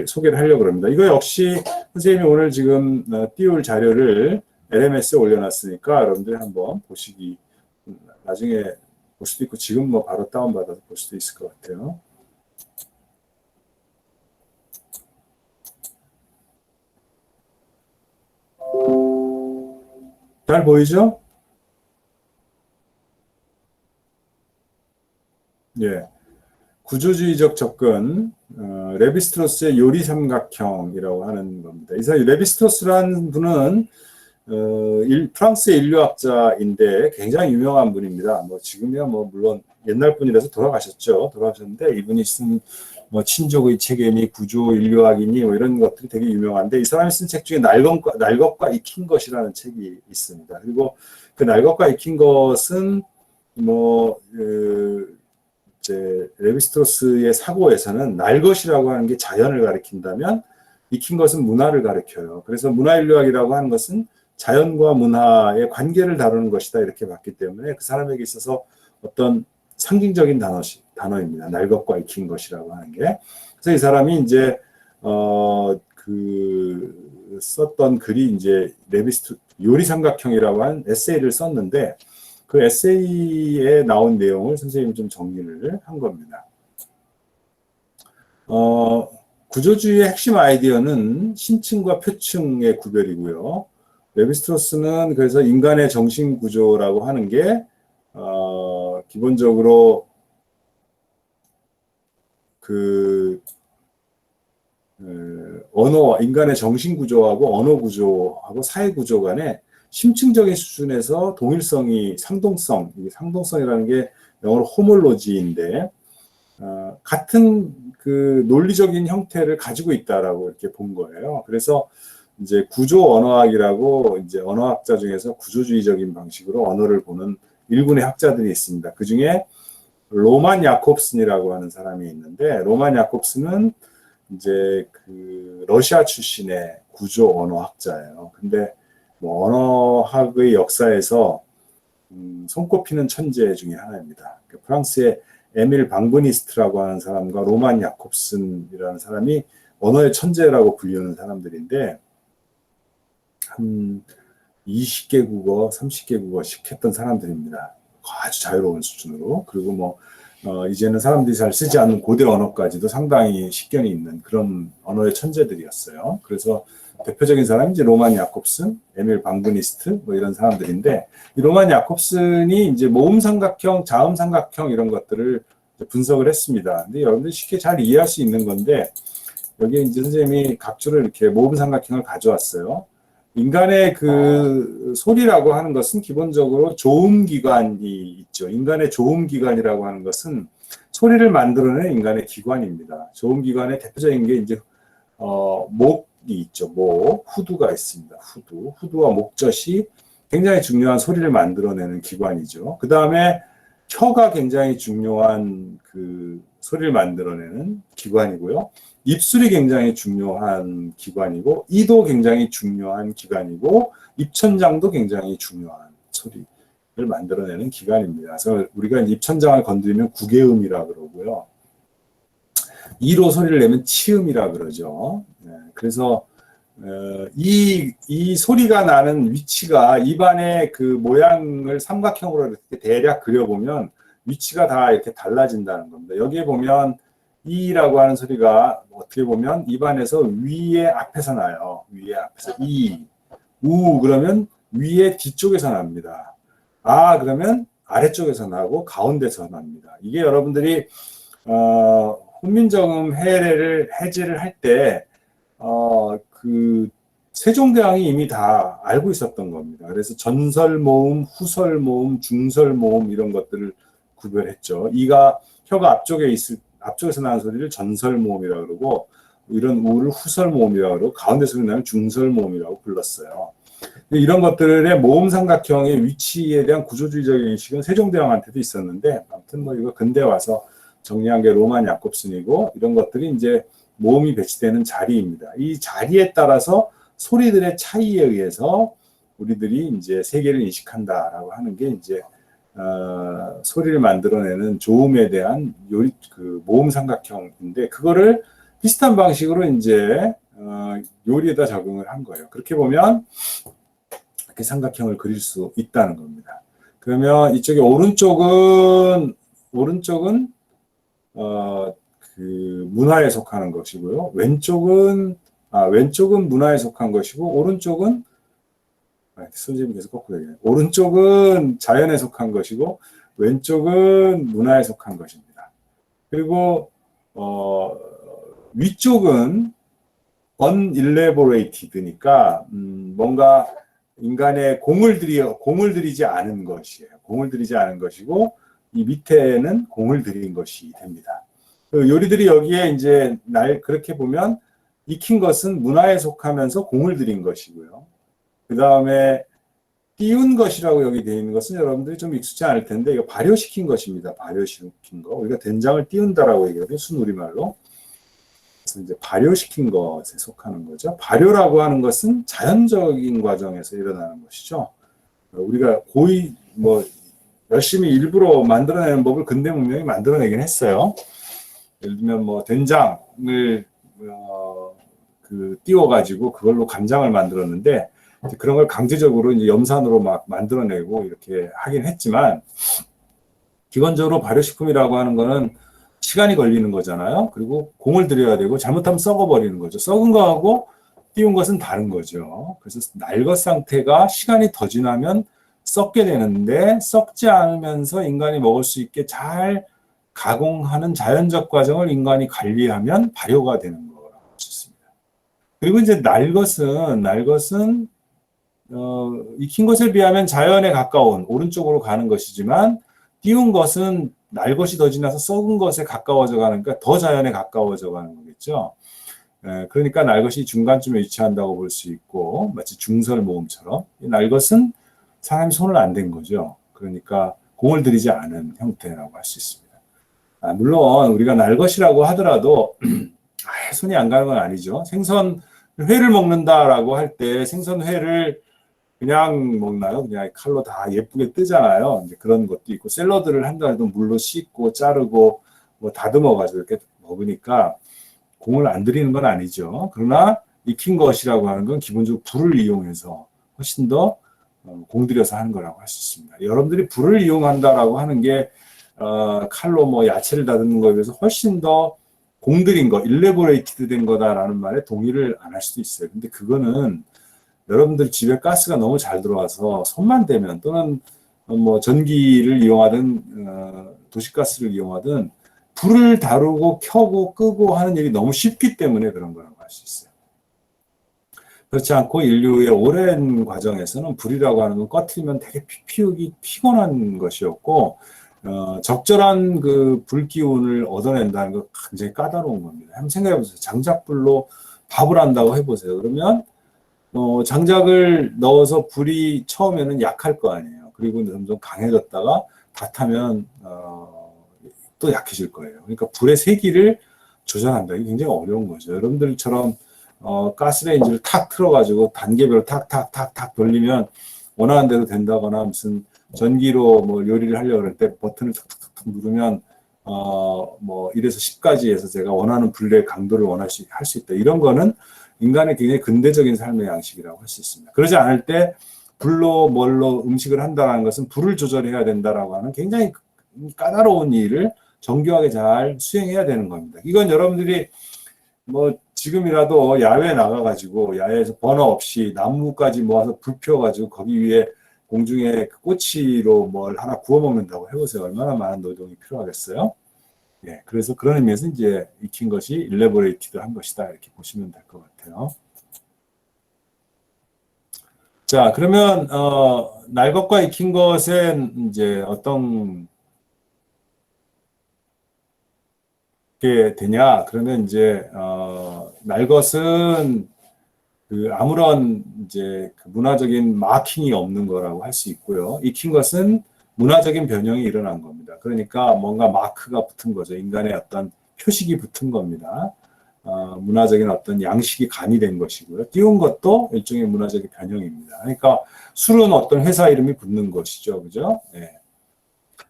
소개를 하려고 합니다. 이거 역시 선생님이 오늘 지금 띄울 자료를 LMS에 올려놨으니까 여러분들이 한번 보시기 나중에 볼 수도 있고 지금 뭐 바로 다운받아서 볼 수도 있을 것 같아요. 잘 보이죠? 예. 구조주의적 접근, 레비스트로스의 요리 삼각형이라고 하는 겁니다. 이 레비스트로스라는 분은 프랑스의 인류학자인데 굉장히 유명한 분입니다. 뭐 지금이야 뭐 물론 옛날 분이라서 돌아가셨죠. 돌아가셨는데 이분이 쓴 뭐 친족의 체계니 구조 인류학이니 뭐 이런 것들이 되게 유명한데 이 사람이 쓴 책 중에 날 것과 익힌 것이라는 책이 있습니다. 그리고 그 날 것과 익힌 것은 뭐 이제 레비스트로스의 사고에서는 날 것이라고 하는 게 자연을 가리킨다면 익힌 것은 문화를 가리켜요. 그래서 문화인류학이라고 하는 것은 자연과 문화의 관계를 다루는 것이다 이렇게 봤기 때문에 그 사람에게 있어서 어떤 상징적인 단어입니다. 날 것과 익힌 것이라고 하는 게. 그래서 이 사람이 이제 썼던 글이 이제 요리삼각형이라고 하는 에세이를 썼는데 그 에세이에 나온 내용을 선생님이 좀 정리를 한 겁니다. 구조주의의 핵심 아이디어는 신층과 표층의 구별이고요. 레비스트로스는 그래서 인간의 정신 구조라고 하는 게 기본적으로 인간의 정신 구조하고 언어 구조하고 사회 구조 간에 심층적인 수준에서 상동성이라는 게 영어로 호몰로지인데 같은 그 논리적인 형태를 가지고 있다라고 이렇게 본 거예요. 그래서 이제 구조 언어학이라고 이제 언어학자 중에서 구조주의적인 방식으로 언어를 보는 일군의 학자들이 있습니다. 그 중에 로만 야콥슨이라고 하는 사람이 있는데 로만 야콥슨은 이제 그 러시아 출신의 구조 언어학자예요. 근데 뭐 언어학의 역사에서 손꼽히는 천재 중에 하나입니다. 프랑스의 에밀 방브니스트라고 하는 사람과 로만 야콥슨이라는 사람이 언어의 천재라고 불리는 사람들인데 한 20개 국어, 30개 국어씩 했던 사람들입니다. 아주 자유로운 수준으로. 그리고 뭐 이제는 사람들이 잘 쓰지 않는 고대 언어까지도 상당히 식견이 있는 그런 언어의 천재들이었어요. 그래서 대표적인 사람이 이제 로만 야콥슨, 에밀 방브니스트 뭐 이런 사람들인데 이 로만 야콥슨이 이제 모음 삼각형, 자음 삼각형 이런 것들을 분석을 했습니다. 근데 여러분들이 쉽게 잘 이해할 수 있는 건데 여기에 이제 선생님이 각주를 이렇게 모음 삼각형을 가져왔어요. 인간의 그 소리라고 하는 것은 기본적으로 조음기관이 있죠. 인간의 조음기관이라고 하는 것은 소리를 만들어내는 인간의 기관입니다. 조음기관의 대표적인 게 이제 목이 있죠. 후두가 있습니다. 후두와 목젖이 굉장히 중요한 소리를 만들어내는 기관이죠. 그 다음에 혀가 굉장히 중요한 그 소리를 만들어내는 기관이고요. 입술이 굉장히 중요한 기관이고 이도 굉장히 중요한 기관이고 입천장도 굉장히 중요한 소리를 만들어내는 기관입니다. 그래서 우리가 입천장을 건드리면 구개음이라 그러고요. 이로 소리를 내면 치음이라 그러죠. 그래서 이 소리가 나는 위치가 입안의 그 모양을 삼각형으로 이렇게 대략 그려보면 위치가 다 이렇게 달라진다는 겁니다. 여기에 보면 이라고 하는 소리가 어떻게 보면 입안에서 위에 앞에서 나요. 위에 앞에서 우 그러면 위에 뒤쪽에서 납니다. 그러면 아래쪽에서 나고 가운데서 납니다. 이게 여러분들이 훈민정음 해제를 할 때 그 세종대왕이 이미 다 알고 있었던 겁니다. 그래서 전설모음, 후설모음, 중설모음 이런 것들을 구별했죠. 혀가 앞쪽에서 나는 소리를 전설모음이라고 그러고 이런 우를 후설모음이라고 그러고 가운데 소리 나면 중설모음이라고 불렀어요. 이런 것들의 모음 삼각형의 위치에 대한 구조주의적인 인식은 세종대왕한테도 있었는데 아무튼 뭐 이거 근대 와서 정리한 게 로만 야콥슨이고 이런 것들이 이제 모음이 배치되는 자리입니다. 이 자리에 따라서 소리들의 차이에 의해서 우리들이 이제 세계를 인식한다라고 하는 게 이제 소리를 만들어내는 조음에 대한 모음 삼각형인데 그거를 비슷한 방식으로 이제 요리에다 적용을 한 거예요. 그렇게 보면 이렇게 삼각형을 그릴 수 있다는 겁니다. 그러면 이쪽에 오른쪽은 그 문화에 속하는 것이고요. 왼쪽은 문화에 속한 것이고 오른쪽은 선생님이 계속 거꾸로 얘기해요. 오른쪽은 자연에 속한 것이고 왼쪽은 문화에 속한 것입니다. 그리고 위쪽은 unelaborated니까 뭔가 인간의 공을 들이지 않은 것이에요. 공을 들이지 않은 것이고, 이 밑에는 공을 들인 것이 됩니다. 그 요리들이 여기에 이제 그렇게 보면 익힌 것은 문화에 속하면서 공을 들인 것이고요. 그 다음에 띄운 것이라고 여기 되어 있는 것은 여러분들이 좀 익숙지 않을 텐데, 이거 발효시킨 것입니다. 발효시킨 거. 우리가 된장을 띄운다라고 얘기하거든요. 순우리말로. 그래서 이제 발효시킨 것에 속하는 거죠. 발효라고 하는 것은 자연적인 과정에서 일어나는 것이죠. 우리가 열심히 일부러 만들어내는 법을 근대 문명이 만들어내긴 했어요. 예를 들면 된장을 띄워가지고 그걸로 간장을 만들었는데, 그런 걸 강제적으로 이제 염산으로 막 만들어내고 이렇게 하긴 했지만, 기본적으로 발효식품이라고 하는 거는 시간이 걸리는 거잖아요. 그리고 공을 들여야 되고, 잘못하면 썩어버리는 거죠. 썩은 거하고 띄운 것은 다른 거죠. 그래서 날것 상태가 시간이 더 지나면 썩게 되는데, 썩지 않으면서 인간이 먹을 수 있게 잘 가공하는 자연적 과정을 인간이 관리하면 발효가 되는 거라고 할 수 있습니다. 그리고 이제 날것은 익힌 것에 비하면 자연에 가까운 오른쪽으로 가는 것이지만, 띄운 것은 날것이 더 지나서 썩은 것에 가까워져 가니까 더 자연에 가까워져 가는 거겠죠. 그러니까 날것이 중간쯤에 위치한다고 볼 수 있고, 마치 중설 모음처럼 날것은 사람이 손을 안 댄 거죠. 그러니까 공을 들이지 않은 형태라고 할 수 있습니다. 물론 우리가 날것이라고 하더라도 손이 안 가는 건 아니죠. 회를 먹는다라고 할 때 생선회를 그냥 먹나요? 그냥 칼로 다 예쁘게 뜨잖아요. 이제 그런 것도 있고, 샐러드를 한다 해도 물로 씻고 자르고 다듬어가지고 이렇게 먹으니까 공을 안 들이는 건 아니죠. 그러나 익힌 것이라고 하는 건 기본적으로 불을 이용해서 훨씬 더 공들여서 하는 거라고 할 수 있습니다. 여러분들이 불을 이용한다라고 하는 게 칼로 야채를 다듬는 거에 비해서 훨씬 더 공들인 거, 일레보레이티드 된 거다라는 말에 동의를 안 할 수도 있어요. 근데 그거는 여러분들 집에 가스가 너무 잘 들어와서 손만 대면, 또는 전기를 이용하든 도시가스를 이용하든 불을 다루고 켜고 끄고 하는 일이 너무 쉽기 때문에 그런 거라고 할 수 있어요. 그렇지 않고 인류의 오랜 과정에서는 불이라고 하는 건 꺼트리면 되게 피우기 피곤한 것이었고, 적절한 그 불기운을 얻어낸다는 건 굉장히 까다로운 겁니다. 한번 생각해 보세요. 장작불로 밥을 한다고 해보세요. 그러면 장작을 넣어서 불이 처음에는 약할 거 아니에요. 그리고 점점 강해졌다가 다 타면 또 약해질 거예요. 그러니까 불의 세기를 조절한다. 이게 굉장히 어려운 거죠. 여러분들처럼 가스레인지를 탁 틀어가지고 단계별로 탁탁탁탁 돌리면 원하는 대로 된다거나, 무슨 전기로 요리를 하려고 할 때 버튼을 탁탁탁 누르면 1에서 10까지 해서 제가 원하는 불의 강도를 할 수 있다. 이런 거는 인간의 굉장히 근대적인 삶의 양식이라고 할 수 있습니다. 그러지 않을 때 불로 음식을 한다는 것은 불을 조절해야 된다라고 하는 굉장히 까다로운 일을 정교하게 잘 수행해야 되는 겁니다. 이건 여러분들이 지금이라도 야외에 나가가지고 야외에서 버너 없이 나무까지 모아서 불 피워가지고 거기 위에 공중에 꼬치로 뭘 하나 구워 먹는다고 해보세요. 얼마나 많은 노동이 필요하겠어요? 예, 그래서 그런 의미에서 이제 익힌 것이 일레보레이티드 한 것이다, 이렇게 보시면 될 것 같아요. 자, 그러면 날 것과 익힌 것은 이제 어떤 게 되냐? 그러면 이제 날 것은 아무런 이제 문화적인 마킹이 없는 거라고 할 수 있고요. 익힌 것은 문화적인 변형이 일어난 겁니다. 그러니까 뭔가 마크가 붙은 거죠. 인간의 어떤 표식이 붙은 겁니다. 문화적인 어떤 양식이 가미된 것이고요. 띄운 것도 일종의 문화적인 변형입니다. 그러니까 술은 어떤 회사 이름이 붙는 것이죠. 그죠? 네.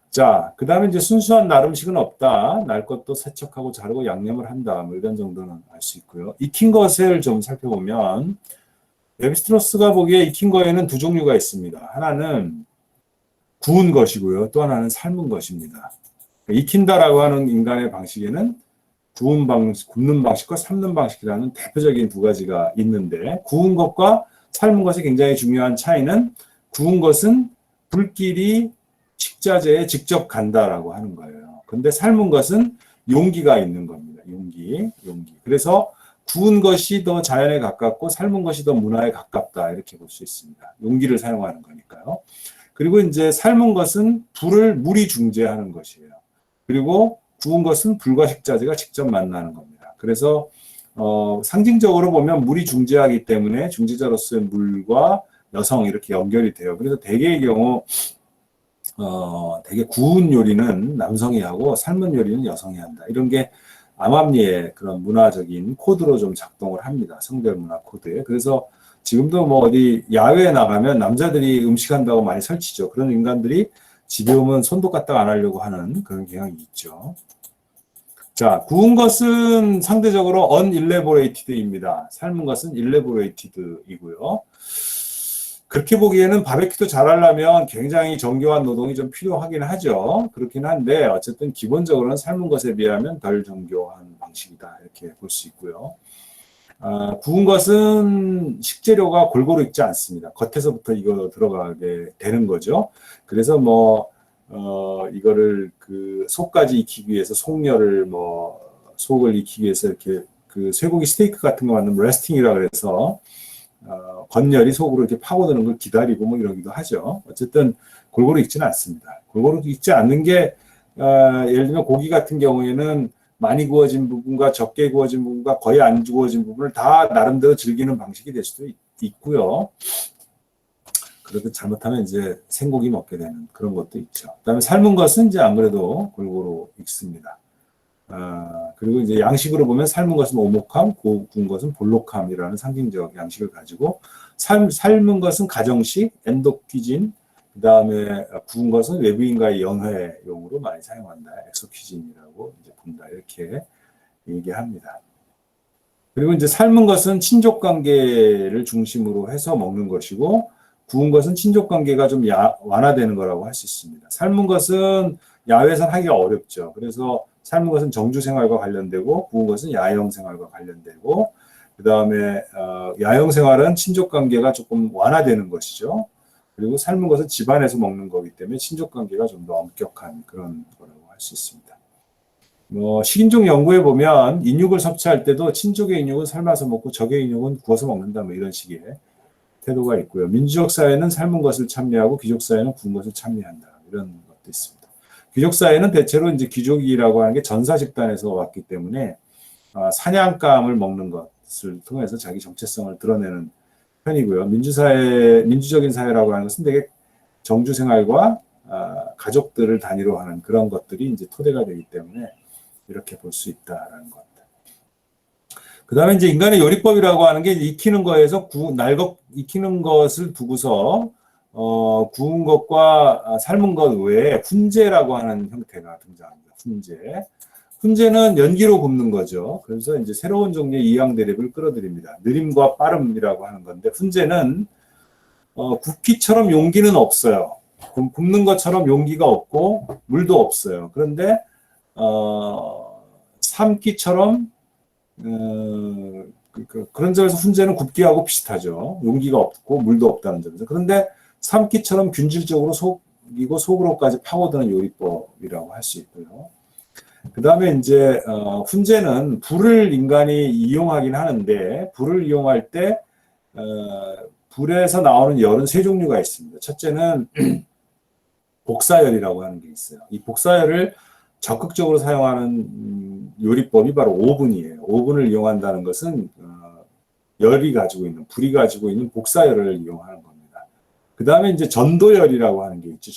자, 그 다음에 이제 순수한 날 음식은 없다. 날 것도 세척하고 자르고 양념을 한다. 이런 정도는 알 수 있고요. 익힌 것을 좀 살펴보면, 레비스트로스가 보기에 익힌 거에는 두 종류가 있습니다. 하나는 구운 것이고요. 또 하나는 삶은 것입니다. 익힌다라고 하는 인간의 방식에는 굽는 방식과 삶는 방식이라는 대표적인 두 가지가 있는데, 구운 것과 삶은 것이 굉장히 중요한 차이는, 구운 것은 불길이 식자재에 직접 간다라고 하는 거예요. 근데 삶은 것은 용기가 있는 겁니다. 용기. 그래서 구운 것이 더 자연에 가깝고 삶은 것이 더 문화에 가깝다 이렇게 볼 수 있습니다. 용기를 사용하는 거니까요. 그리고 이제 삶은 것은 불을 물이 중재하는 것이에요. 그리고 구운 것은 불과 식자재가 직접 만나는 겁니다. 그래서 상징적으로 보면 물이 중재하기 때문에 중재자로서의 물과 여성 이렇게 연결이 돼요. 그래서 대개의 경우 되게 구운 요리는 남성이 하고 삶은 요리는 여성이 한다. 이런 게 암암리의 그런 문화적인 코드로 좀 작동을 합니다. 성별 문화 코드에. 그래서 지금도 뭐 어디 야외에 나가면 남자들이 음식 한다고 많이 설치죠. 그런 인간들이 집에 오면 손도 까딱 안 하려고 하는 그런 경향이 있죠. 자, 구운 것은 상대적으로 unelaborated입니다. 삶은 것은 elaborated이고요. 그렇게 보기에는 바베큐도 잘하려면 굉장히 정교한 노동이 좀 필요하긴 하죠. 그렇긴 한데 어쨌든 기본적으로는 삶은 것에 비하면 덜 정교한 방식이다 이렇게 볼 수 있고요. 구운 것은 식재료가 골고루 익지 않습니다. 겉에서부터 이거 들어가게 되는 거죠. 그래서 이거를 그 속까지 익히기 위해서 속을 익히기 위해서 이렇게 그 쇠고기 스테이크 같은 거 만드는 레스팅이라 그래서 겉열이 속으로 이렇게 파고드는 걸 기다리고 뭐 이러기도 하죠. 어쨌든 골고루 익지는 않습니다. 골고루 익지 않는 게 예를 들면 고기 같은 경우에는 많이 구워진 부분과 적게 구워진 부분과 거의 안 구워진 부분을 다 나름대로 즐기는 방식이 될 수도 있고요. 그래도 잘못하면 이제 생고기 먹게 되는 그런 것도 있죠. 그다음에 삶은 것은 이제 아무래도 골고루 익습니다. 그리고 이제 양식으로 보면 삶은 것은 오목함, 구운 것은 볼록함이라는 상징적 양식을 가지고 삶은 것은 가정식, 엔도퀴진, 그 다음에 구운 것은 외부인과의 연회용으로 많이 사용한다. 엑소퀴진이라고 이제 본다. 이렇게 얘기합니다. 그리고 이제 삶은 것은 친족 관계를 중심으로 해서 먹는 것이고, 구운 것은 친족 관계가 좀 완화되는 거라고 할 수 있습니다. 삶은 것은 야외에서 하기가 어렵죠. 그래서 삶은 것은 정주 생활과 관련되고, 구운 것은 야영 생활과 관련되고, 그 다음에 야영 생활은 친족 관계가 조금 완화되는 것이죠. 그리고 삶은 것은 집안에서 먹는 거기 때문에 친족 관계가 좀 더 엄격한 그런 거라고 할 수 있습니다. 식인종 연구에 보면 인육을 섭취할 때도 친족의 인육은 삶아서 먹고 적의 인육은 구워서 먹는다, 뭐 이런 식의 태도가 있고요. 민주적 사회는 삶은 것을 찬미하고 귀족 사회는 구운 것을 찬미한다, 이런 것도 있습니다. 귀족 사회는 대체로 이제 귀족이라고 하는 게 전사 집단에서 왔기 때문에 사냥감을 먹는 것을 통해서 자기 정체성을 드러내는 편이고요. 민주적인 사회라고 하는 것은 되게 정주 생활과 가족들을 단위로 하는 그런 것들이 이제 토대가 되기 때문에 이렇게 볼 수 있다라는 것. 그 다음에 이제 인간의 요리법이라고 하는 게 익히는 거에서 익히는 것을 두고서 구운 것과 삶은 것 외에 훈제라고 하는 형태가 등장합니다. 훈제는 연기로 굽는 거죠. 그래서 이제 새로운 종류의 이양 대립을 끌어들입니다. 느림과 빠름이라고 하는 건데, 훈제는 굽기처럼 용기는 없어요. 굽는 것처럼 용기가 없고 물도 없어요. 그런데 삶기처럼 그런 점에서 훈제는 굽기하고 비슷하죠. 용기가 없고 물도 없다는 점에서. 그런데 삶기처럼 균질적으로 속이고 속으로까지 파고드는 요리법이라고 할 수 있고요. 그 다음에 이제 훈제는 불을 인간이 이용하긴 하는데, 불을 이용할 때 불에서 나오는 열은 세 종류가 있습니다. 첫째는 복사열이라고 하는 게 있어요. 이 복사열을 적극적으로 사용하는 요리법이 바로 오븐이에요. 오븐을 이용한다는 것은 불이 가지고 있는 복사열을 이용하는 겁니다. 그 다음에 이제 전도열이라고 하는 게 있죠.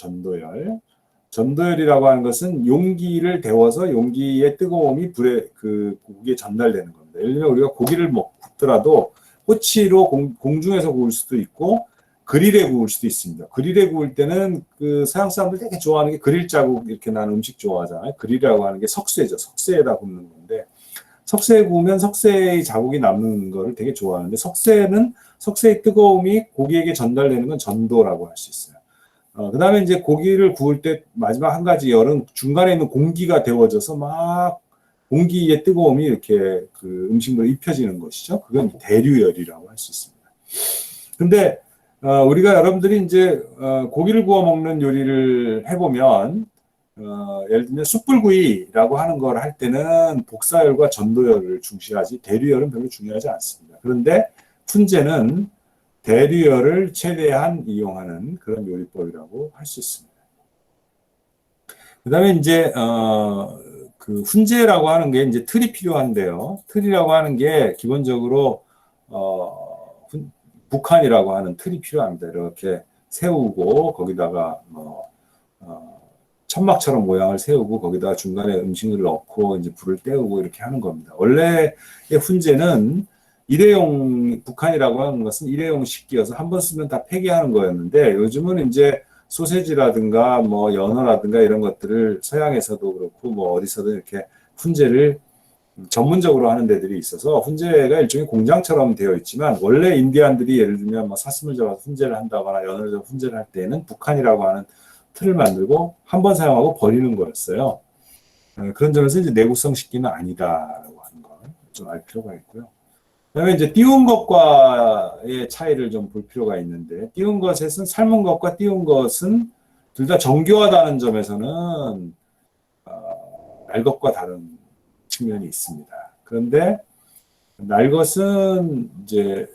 전도열이라고 하는 것은 용기를 데워서 용기의 뜨거움이 고기에 전달되는 겁니다. 예를 들면 우리가 고기를 굽더라도 호치로 공중에서 구울 수도 있고 그릴에 구울 수도 있습니다. 그릴에 구울 때는 그 서양 사람들 되게 좋아하는 게 그릴 자국 이렇게 나는 음식 좋아하잖아요. 그릴이라고 하는 게 석쇠죠. 석쇠에다 굽는 건데, 석쇠에 구우면 석쇠의 자국이 남는 거를 되게 좋아하는데, 석쇠의 뜨거움이 고기에게 전달되는 건 전도라고 할 수 있어요. 그 다음에 이제 고기를 구울 때 마지막 한 가지 열은 중간에 있는 공기가 데워져서 막 공기의 뜨거움이 이렇게 그 음식물에 입혀지는 것이죠. 그건 대류열이라고 할 수 있습니다. 근데 우리가 여러분들이 이제 고기를 구워 먹는 요리를 해보면 예를 들면 숯불구이라고 하는 걸 할 때는 복사열과 전도열을 중시하지 대류열은 별로 중요하지 않습니다. 그런데 훈제는 대류열을 최대한 이용하는 그런 요리법이라고 할 수 있습니다. 그다음에 이제 그 훈제라고 하는 게 이제 틀이 필요한데요. 틀이라고 하는 게 기본적으로 북한이라고 하는 틀이 필요합니다. 이렇게 세우고 거기다가 천막처럼 모양을 세우고 거기다가 중간에 음식을 넣고 이제 불을 때우고 이렇게 하는 겁니다. 원래의 훈제는 일회용 북한이라고 하는 것은 일회용 식기여서 한 번 쓰면 다 폐기하는 거였는데 요즘은 이제 소세지라든가 뭐 연어라든가 이런 것들을 서양에서도 그렇고 뭐 어디서든 이렇게 훈제를 전문적으로 하는 데들이 있어서 훈제가 일종의 공장처럼 되어 있지만 원래 인디안들이 예를 들면 뭐 사슴을 잡아서 훈제를 한다거나 연어를 잡아서 훈제를 할 때에는 북한이라고 하는 틀을 만들고 한 번 사용하고 버리는 거였어요. 그런 점에서 이제 내구성 식기는 아니다라고 하는 걸 좀 알 필요가 있고요. 그다음에 이제 띄운 것과의 차이를 좀 볼 필요가 있는데 띄운 것에는 삶은 것과 띄운 것은 둘 다 정교하다는 점에서는 날 것과 다른 측면이 있습니다. 그런데 날 것은 이제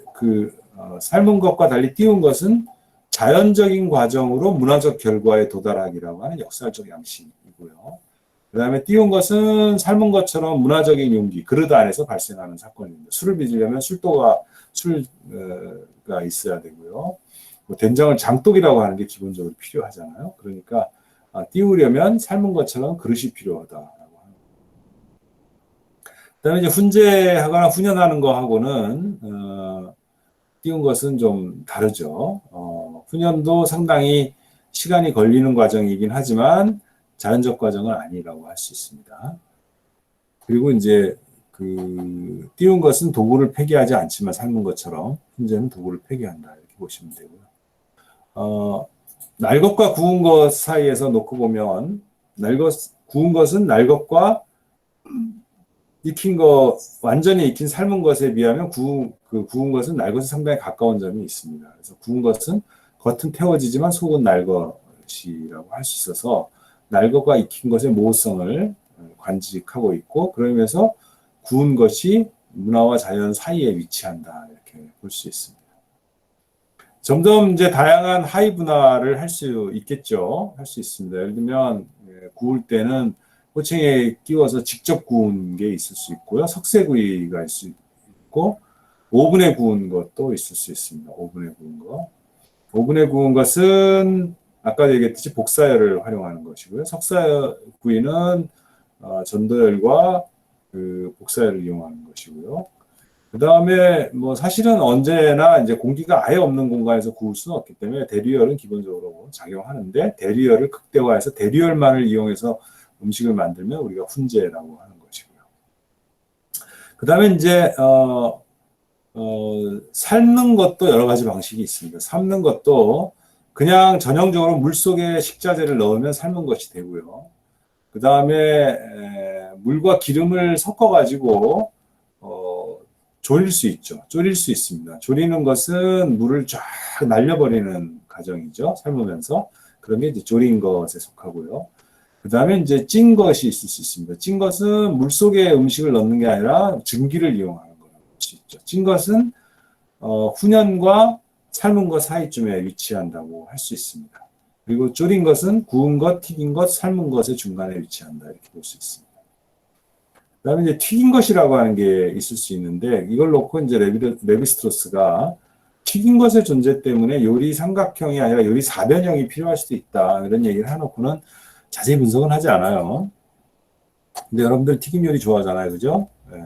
삶은 것과 달리 띄운 것은 자연적인 과정으로 문화적 결과에 도달하기라고 하는 역사적 양식이고요. 그 다음에 띄운 것은 삶은 것처럼 문화적인 용기, 그릇 안에서 발생하는 사건입니다. 술을 빚으려면 술가 있어야 되고요. 뭐 된장을 장독이라고 하는 게 기본적으로 필요하잖아요. 그러니까 띄우려면 삶은 것처럼 그릇이 필요하다라고 합니다. 그다음에 이제 훈제하거나 훈연하는 거하고는 띄운 것은 좀 다르죠. 훈연도 상당히 시간이 걸리는 과정이긴 하지만 자연적 과정은 아니라고 할 수 있습니다. 그리고 이제 띄운 것은 도구를 폐기하지 않지만 삶은 것처럼 훈제는 도구를 폐기한다 이렇게 보시면 되고요. 날 것과 구운 것 사이에서 놓고 보면 구운 것은 날 것과 익힌 것, 완전히 익힌 삶은 것에 비하면 구운 것은 날 것에 상당히 가까운 점이 있습니다. 그래서 구운 것은 겉은 태워지지만 속은 날 것이라고 할 수 있어서 날 것과 익힌 것의 모호성을 관직하고 있고, 그러면서 구운 것이 문화와 자연 사이에 위치한다 이렇게 볼 수 있습니다. 점점 이제 다양한 하이 분화를 할 수 있겠죠. 할 수 있습니다. 예를 들면 구울 때는 호칭에 끼워서 직접 구운 게 있을 수 있고요. 석쇠구이가 있을 수 있고 오븐에 구운 것도 있을 수 있습니다. 오븐에 구운 거. 오븐에 구운 것은 아까 얘기했듯이 복사열을 활용하는 것이고요. 석쇠구이는 전도열과 복사열을 이용하는 것이고요. 그 다음에 뭐 사실은 언제나 이제 공기가 아예 없는 공간에서 구울 수는 없기 때문에 대류열은 기본적으로 작용하는데 대류열을 극대화해서 대류열만을 이용해서 음식을 만들면 우리가 훈제라고 하는 것이고요. 그 다음에 이제 삶는 것도 여러 가지 방식이 있습니다. 삶는 것도 그냥 전형적으로 물 속에 식자재를 넣으면 삶은 것이 되고요. 그 다음에 물과 기름을 섞어가지고 졸일 수 있죠. 졸일 수 있습니다. 졸이는 것은 물을 쫙 날려버리는 과정이죠. 삶으면서. 그런 게 이제 졸인 것에 속하고요. 그 다음에 이제 찐 것이 있을 수 있습니다. 찐 것은 물 속에 음식을 넣는 게 아니라 증기를 이용하는 거라고 볼 수 있죠. 찐 것은 훈연과 삶은 것 사이쯤에 위치한다고 할 수 있습니다. 그리고 졸인 것은 구운 것, 튀긴 것, 삶은 것의 중간에 위치한다 이렇게 볼 수 있습니다. 그다음에 이제 튀긴 것이라고 하는 게 있을 수 있는데 이걸 놓고 이제 레비스트로스가 튀긴 것의 존재 때문에 요리 삼각형이 아니라 요리 사변형이 필요할 수도 있다 이런 얘기를 해놓고는 자세히 분석은 하지 않아요. 근데 여러분들 튀김 요리 좋아하잖아요, 그죠? 네.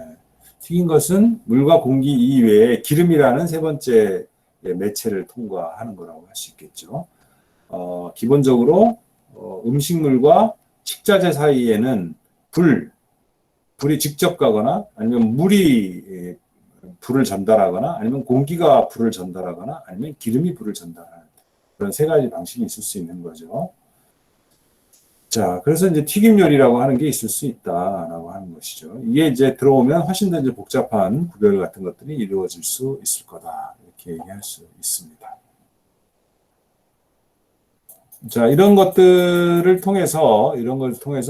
튀긴 것은 물과 공기 이외에 기름이라는 세 번째 매체를 통과하는 거라고 할 수 있겠죠. 기본적으로 음식물과 식자재 사이에는 불이 직접 가거나 아니면 물이 불을 전달하거나 아니면 공기가 불을 전달하거나 아니면 기름이 불을 전달하는 그런 세 가지 방식이 있을 수 있는 거죠. 자, 그래서 이제 튀김 요리라고 하는 게 있을 수 있다라고 하는 것이죠. 이게 이제 들어오면 훨씬 더 이제 복잡한 구별 같은 것들이 이루어질 수 있을 거다 이렇게 얘기할 수 있습니다. 자, 이런 것들을 통해서,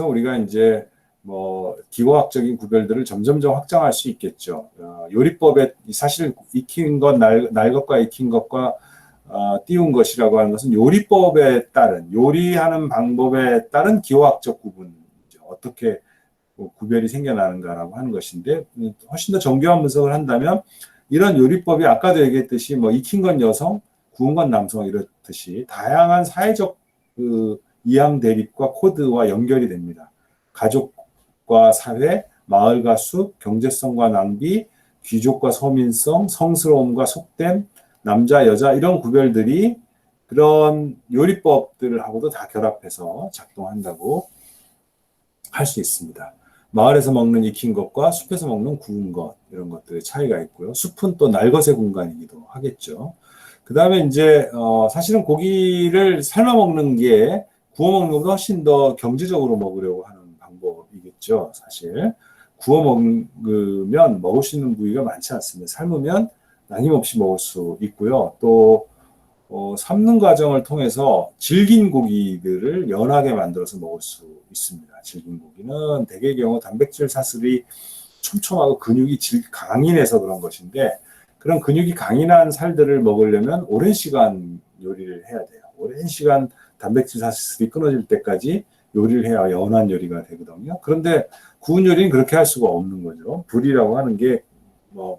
우리가 이제 뭐 기호학적인 구별들을 점점점 확장할 수 있겠죠. 요리법에 사실 익힌 것, 날 것과 익힌 것과 띄운 것이라고 하는 것은 요리법에 따른, 요리하는 방법에 따른 기호학적 구분이죠. 어떻게 구별이 생겨나는가라고 하는 것인데, 훨씬 더 정교한 분석을 한다면, 이런 요리법이 아까도 얘기했듯이 뭐 익힌 건 여성, 구운 건 남성 이렇듯이 다양한 사회적 그 이양 대립과 코드와 연결이 됩니다. 가족과 사회, 마을과 숲, 경제성과 낭비, 귀족과 서민성, 성스러움과 속됨, 남자, 여자 이런 구별들이 그런 요리법들하고도 다 결합해서 작동한다고 할 수 있습니다. 마을에서 먹는 익힌 것과 숲에서 먹는 구운 것 이런 것들의 차이가 있고요. 숲은 또 날것의 공간이기도 하겠죠. 그 다음에 이제 사실은 고기를 삶아 먹는 게 구워 먹는 것보다 훨씬 더 경제적으로 먹으려고 하는 방법이겠죠. 사실 구워 먹으면 먹을 수 있는 부위가 많지 않습니다. 삶으면 남김없이 먹을 수 있고요. 또 삶는 과정을 통해서 질긴 고기들을 연하게 만들어서 먹을 수 있습니다. 질긴 고기는 대개의 경우 단백질 사슬이 촘촘하고 근육이 강인해서 그런 것인데, 그런 근육이 강인한 살들을 먹으려면 오랜 시간 요리를 해야 돼요. 오랜 시간 단백질 사슬이 끊어질 때까지 요리를 해야 연한 요리가 되거든요. 그런데 구운 요리는 그렇게 할 수가 없는 거죠. 불이라고 하는 게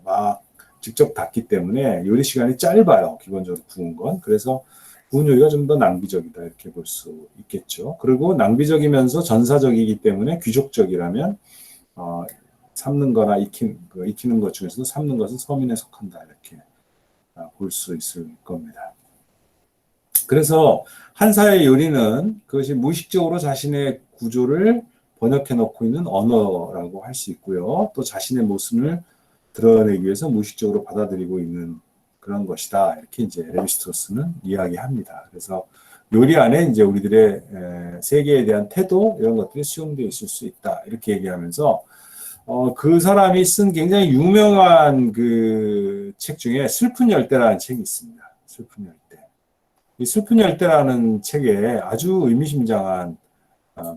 막 직접 닿기 때문에 요리 시간이 짧아요. 기본적으로 구운 건. 그래서 구운 요리가 좀 더 낭비적이다 이렇게 볼 수 있겠죠. 그리고 낭비적이면서 전사적이기 때문에 귀족적이라면 삶는 거나 익히는 것 중에서도 삶는 것은 서민에 속한다 이렇게 볼 수 있을 겁니다. 그래서 한 사회의 요리는 그것이 무의식적으로 자신의 구조를 번역해 놓고 있는 언어라고 할 수 있고요. 또 자신의 모습을 드러내기 위해서 무의식적으로 받아들이고 있는 그런 것이다. 이렇게 이제 레비스트로스는 이야기합니다. 그래서 요리 안에 이제 우리들의 세계에 대한 태도 이런 것들이 수용되어 있을 수 있다. 이렇게 얘기하면서 그 사람이 쓴 굉장히 유명한 그 책 중에 슬픈 열대라는 책이 있습니다. 슬픈 열대. 이 슬픈 열대라는 책에 아주 의미심장한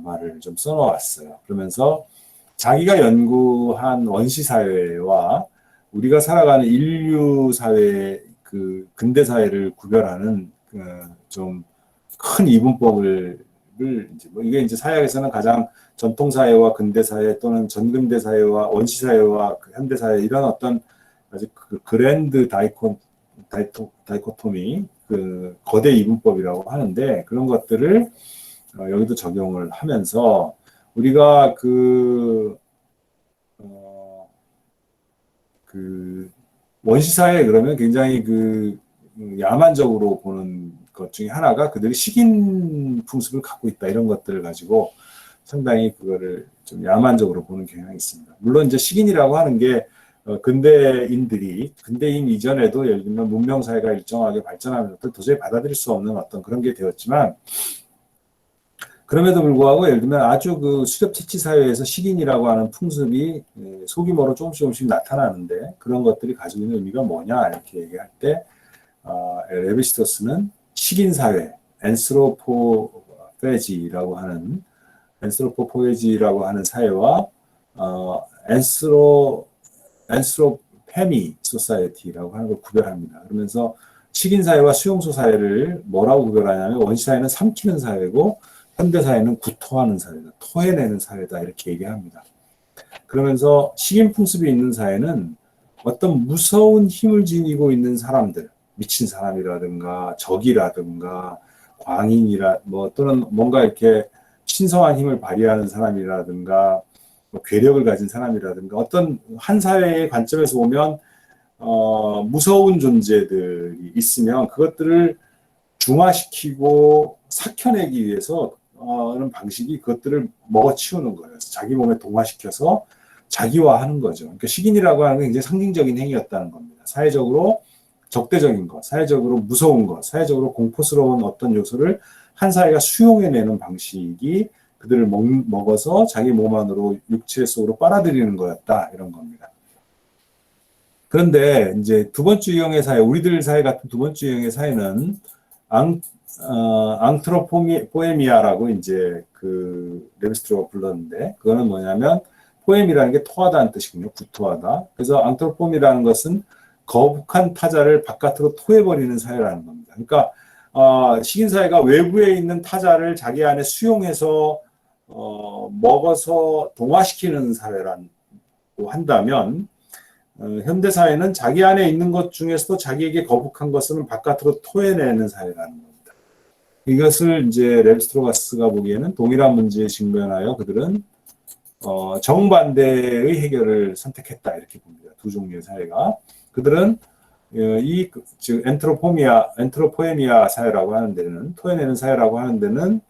말을 좀 써놓았어요. 그러면서 자기가 연구한 원시 사회와 우리가 살아가는 인류 사회, 그 근대 사회를 구별하는 좀 큰 이분법을 이제 이게 이제 사회학에서는 가장 전통 사회와 근대 사회 또는 전근대 사회와 원시 사회와 현대 사회 이런 어떤 아주 그 그랜드 다이코토미 그 거대 이분법이라고 하는데, 그런 것들을 여기도 적용을 하면서 우리가 그 원시사회 그러면 굉장히 그 야만적으로 보는 것 중에 하나가 그들이 식인 풍습을 갖고 있다 이런 것들을 가지고 상당히 그거를 좀 야만적으로 보는 경향이 있습니다. 물론 이제 식인이라고 하는 게 근대인 이전에도 예를 들면 문명사회가 일정하게 발전하면서 도저히 받아들일 수 없는 어떤 그런 게 되었지만, 그럼에도 불구하고 예를 들면 아주 그 수렵채취 사회에서 식인이라고 하는 풍습이 소규모로 조금씩 나타나는데, 그런 것들이 가지고 있는 의미가 뭐냐 이렇게 얘기할 때 레비스토스는 식인 사회, 앤스로포페지라고 하는 사회와 앤스로페미 소사이어티라고 하는 걸 구별합니다. 그러면서 식인 사회와 수용소 사회를 뭐라고 구별하냐면, 원시 사회는 삼키는 사회고 현대사회는 구토하는 사회다, 토해내는 사회다 이렇게 얘기합니다. 그러면서 식인 풍습이 있는 사회는 어떤 무서운 힘을 지니고 있는 사람들, 미친 사람이라든가 적이라든가 또는 뭔가 이렇게 신성한 힘을 발휘하는 사람이라든가 괴력을 가진 사람이라든가 어떤 한 사회의 관점에서 보면 무서운 존재들이 있으면 그것들을 중화시키고 삭혀내기 위해서 하는 방식이 그것들을 먹어치우는 거예요. 자기 몸에 동화시켜서 자기화하는 거죠. 그러니까 식인이라고 하는 게 굉장히 상징적인 행위였다는 겁니다. 사회적으로 적대적인 것, 사회적으로 무서운 것, 사회적으로 공포스러운 어떤 요소를 한 사회가 수용해내는 방식이 그들을 먹어서 자기 몸 안으로 육체 속으로 빨아들이는 거였다 이런 겁니다. 그런데 이제 두 번째 유형의 사회, 우리들 사회 같은 두 번째 유형의 사회는 앙트로포에미아라고 이제 그 레비스트로가 불렀는데, 그거는 뭐냐면 포엠이라는 게 토하다는 뜻이군요. 구토하다. 그래서 앙트로폼이라는 것은 거북한 타자를 바깥으로 토해버리는 사회라는 겁니다. 그러니까 식인 사회가 외부에 있는 타자를 자기 안에 수용해서 먹어서 동화시키는 사회라고 한다면, 현대 사회는 자기 안에 있는 것 중에서도 자기에게 거북한 것은 바깥으로 토해내는 사회라는 겁니다. 이것을 이제 레브스트로가스가 보기에는 동일한 문제에 직면하여 그들은 정반대의 해결을 선택했다 이렇게 봅니다. 두 종류의 사회가. 그들은 즉 엔트로포에미아 사회라고 하는 데는, 토해내는 사회라고 하는 데는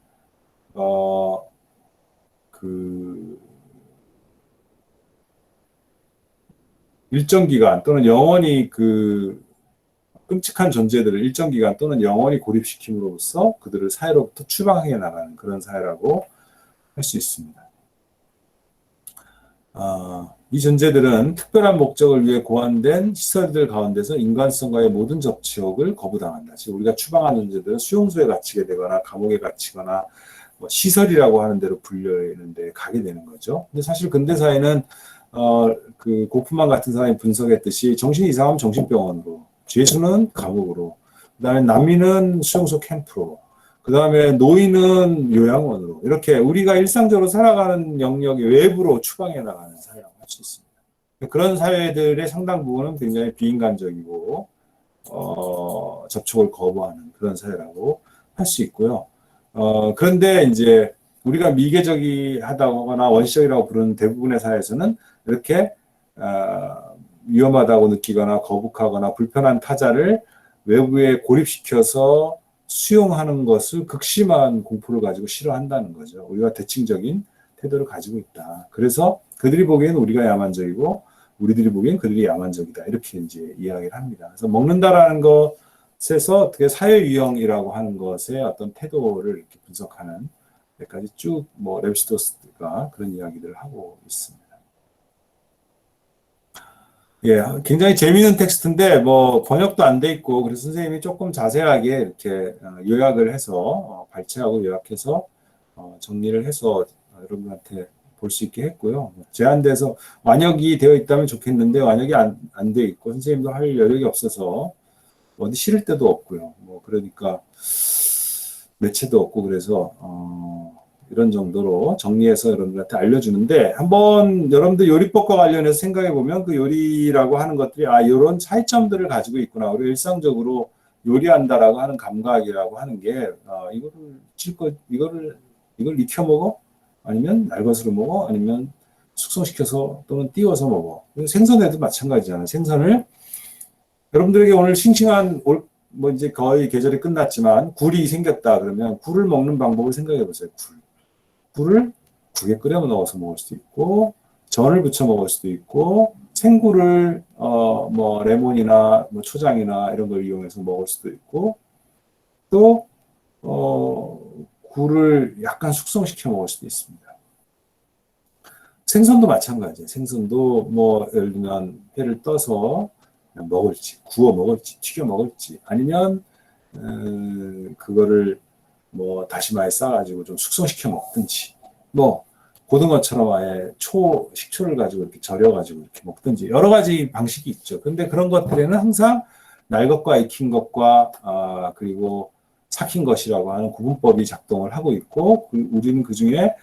일정 기간 또는 영원히 끔찍한 존재들을 일정 기간 또는 영원히 고립시킴으로써 그들을 사회로부터 추방해 나가는 그런 사회라고 할 수 있습니다. 이 존재들은 특별한 목적을 위해 고안된 시설들 가운데서 인간성과의 모든 접촉을 거부당한다. 즉 우리가 추방한 존재들은 수용소에 갇히게 되거나 감옥에 갇히거나 뭐 시설이라고 하는 데로 불려있는 데 가게 되는 거죠. 근데 사실 근대사회는 그 고프만 같은 사람이 분석했듯이 정신이 이상하면 정신병원으로, 죄수는 감옥으로, 그다음에 난민은 수용소 캠프로, 그다음에 노인은 요양원으로, 이렇게 우리가 일상적으로 살아가는 영역의 외부로 추방해 나가는 사회라고 할 수 있습니다. 그런 사회들의 상당 부분은 굉장히 비인간적이고 접촉을 거부하는 그런 사회라고 할 수 있고요. 그런데 이제 우리가 미개적이하다거나 원시적이라고 부르는 대부분의 사회에서는 이렇게 위험하다고 느끼거나 거북하거나 불편한 타자를 외부에 고립시켜서 수용하는 것을 극심한 공포를 가지고 싫어한다는 거죠. 우리가 대칭적인 태도를 가지고 있다. 그래서 그들이 보기엔 우리가 야만적이고 우리들이 보기엔 그들이 야만적이다. 이렇게 이제 이야기를 합니다. 그래서 먹는다라는 것에서 어떻게 사회 유형이라고 하는 것의 어떤 태도를 이렇게 분석하는 데까지 쭉 뭐 레비스토스가 그런 이야기들을 하고 있습니다. 예, 굉장히 재미있는 텍스트인데 뭐 번역도 안 돼 있고 그래서 선생님이 조금 자세하게 이렇게 요약을 해서 발췌하고 요약해서 정리를 해서 여러분한테 볼 수 있게 했고요. 제한돼서 완역이 되어 있다면 좋겠는데 완역이 안 돼 있고 선생님도 할 여력이 없어서 어디 실을 데도 없고요. 뭐 그러니까 매체도 없고 그래서 이런 정도로 정리해서 여러분들한테 알려주는데, 한번 여러분들 요리법과 관련해서 생각해 보면 그 요리라고 하는 것들이 이런 차이점들을 가지고 있구나. 우리 일상적으로 요리한다라고 하는 감각이라고 하는 게 이걸 익혀 먹어? 아니면 날것으로 먹어? 아니면 숙성시켜서 또는 띄워서 먹어? 생선에도 마찬가지잖아요. 생선을 여러분들에게 오늘 싱싱한 뭐 이제 거의 계절이 끝났지만 굴이 생겼다 그러면 굴을 먹는 방법을 생각해 보세요. 굴을 국에 끓여 넣어서 먹을 수도 있고 전을 부쳐 먹을 수도 있고 생굴을 뭐 레몬이나 뭐 초장이나 이런 걸 이용해서 먹을 수도 있고 또 굴을 약간 숙성시켜 먹을 수도 있습니다. 생선도 마찬가지예요. 생선도 뭐 예를 들면 회를 떠서 그냥 먹을지 구워 먹을지 튀겨 먹을지 아니면 그거를 뭐 다시마에 싸가지고 좀 숙성시켜 먹든지 뭐 고등어처럼 아예 식초를 가지고 이렇게 절여가지고 이렇게 먹든지 여러 가지 방식이 있죠. 근데 그런 것들에는 항상 날 것과 익힌 것과 그리고 삭힌 것이라고 하는 구분법이 작동을 하고 있고 우리는 그 중에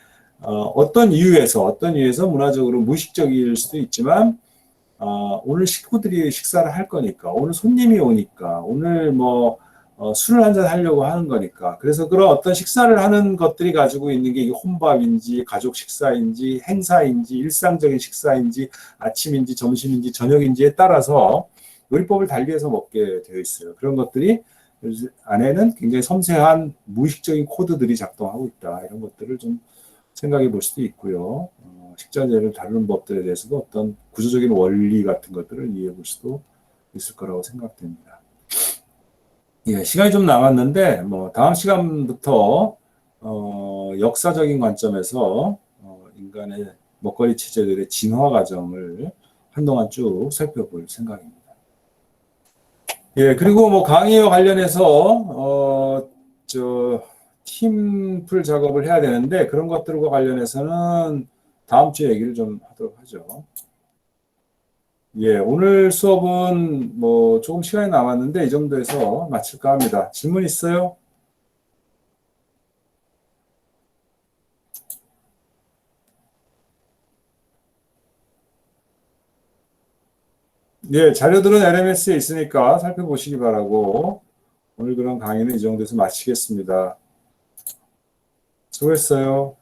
어떤 이유에서 문화적으로 무의식적일 수도 있지만 오늘 식구들이 식사를 할 거니까 오늘 손님이 오니까 오늘 뭐 술을 한잔 하려고 하는 거니까 그래서 그런 어떤 식사를 하는 것들이 가지고 있는 게 혼밥인지 가족 식사인지 행사인지 일상적인 식사인지 아침인지 점심인지 저녁인지에 따라서 요리법을 달리해서 먹게 되어 있어요. 그런 것들이 안에는 굉장히 섬세한 무의식적인 코드들이 작동하고 있다. 이런 것들을 좀 생각해 볼 수도 있고요. 식자재를 다루는 법들에 대해서도 어떤 구조적인 원리 같은 것들을 이해해 볼 수도 있을 거라고 생각됩니다. 예, 시간이 좀 남았는데 뭐 다음 시간부터 역사적인 관점에서 인간의 먹거리 체제들의 진화 과정을 한동안 쭉 살펴볼 생각입니다. 예, 그리고 뭐 강의와 관련해서 팀플 작업을 해야 되는데 그런 것들과 관련해서는 다음 주에 얘기를 좀 하도록 하죠. 예, 오늘 수업은 뭐 조금 시간이 남았는데 이 정도에서 마칠까 합니다. 질문 있어요? 예, 자료들은 LMS에 있으니까 살펴보시기 바라고 오늘 그런 강의는 이 정도에서 마치겠습니다. 수고했어요.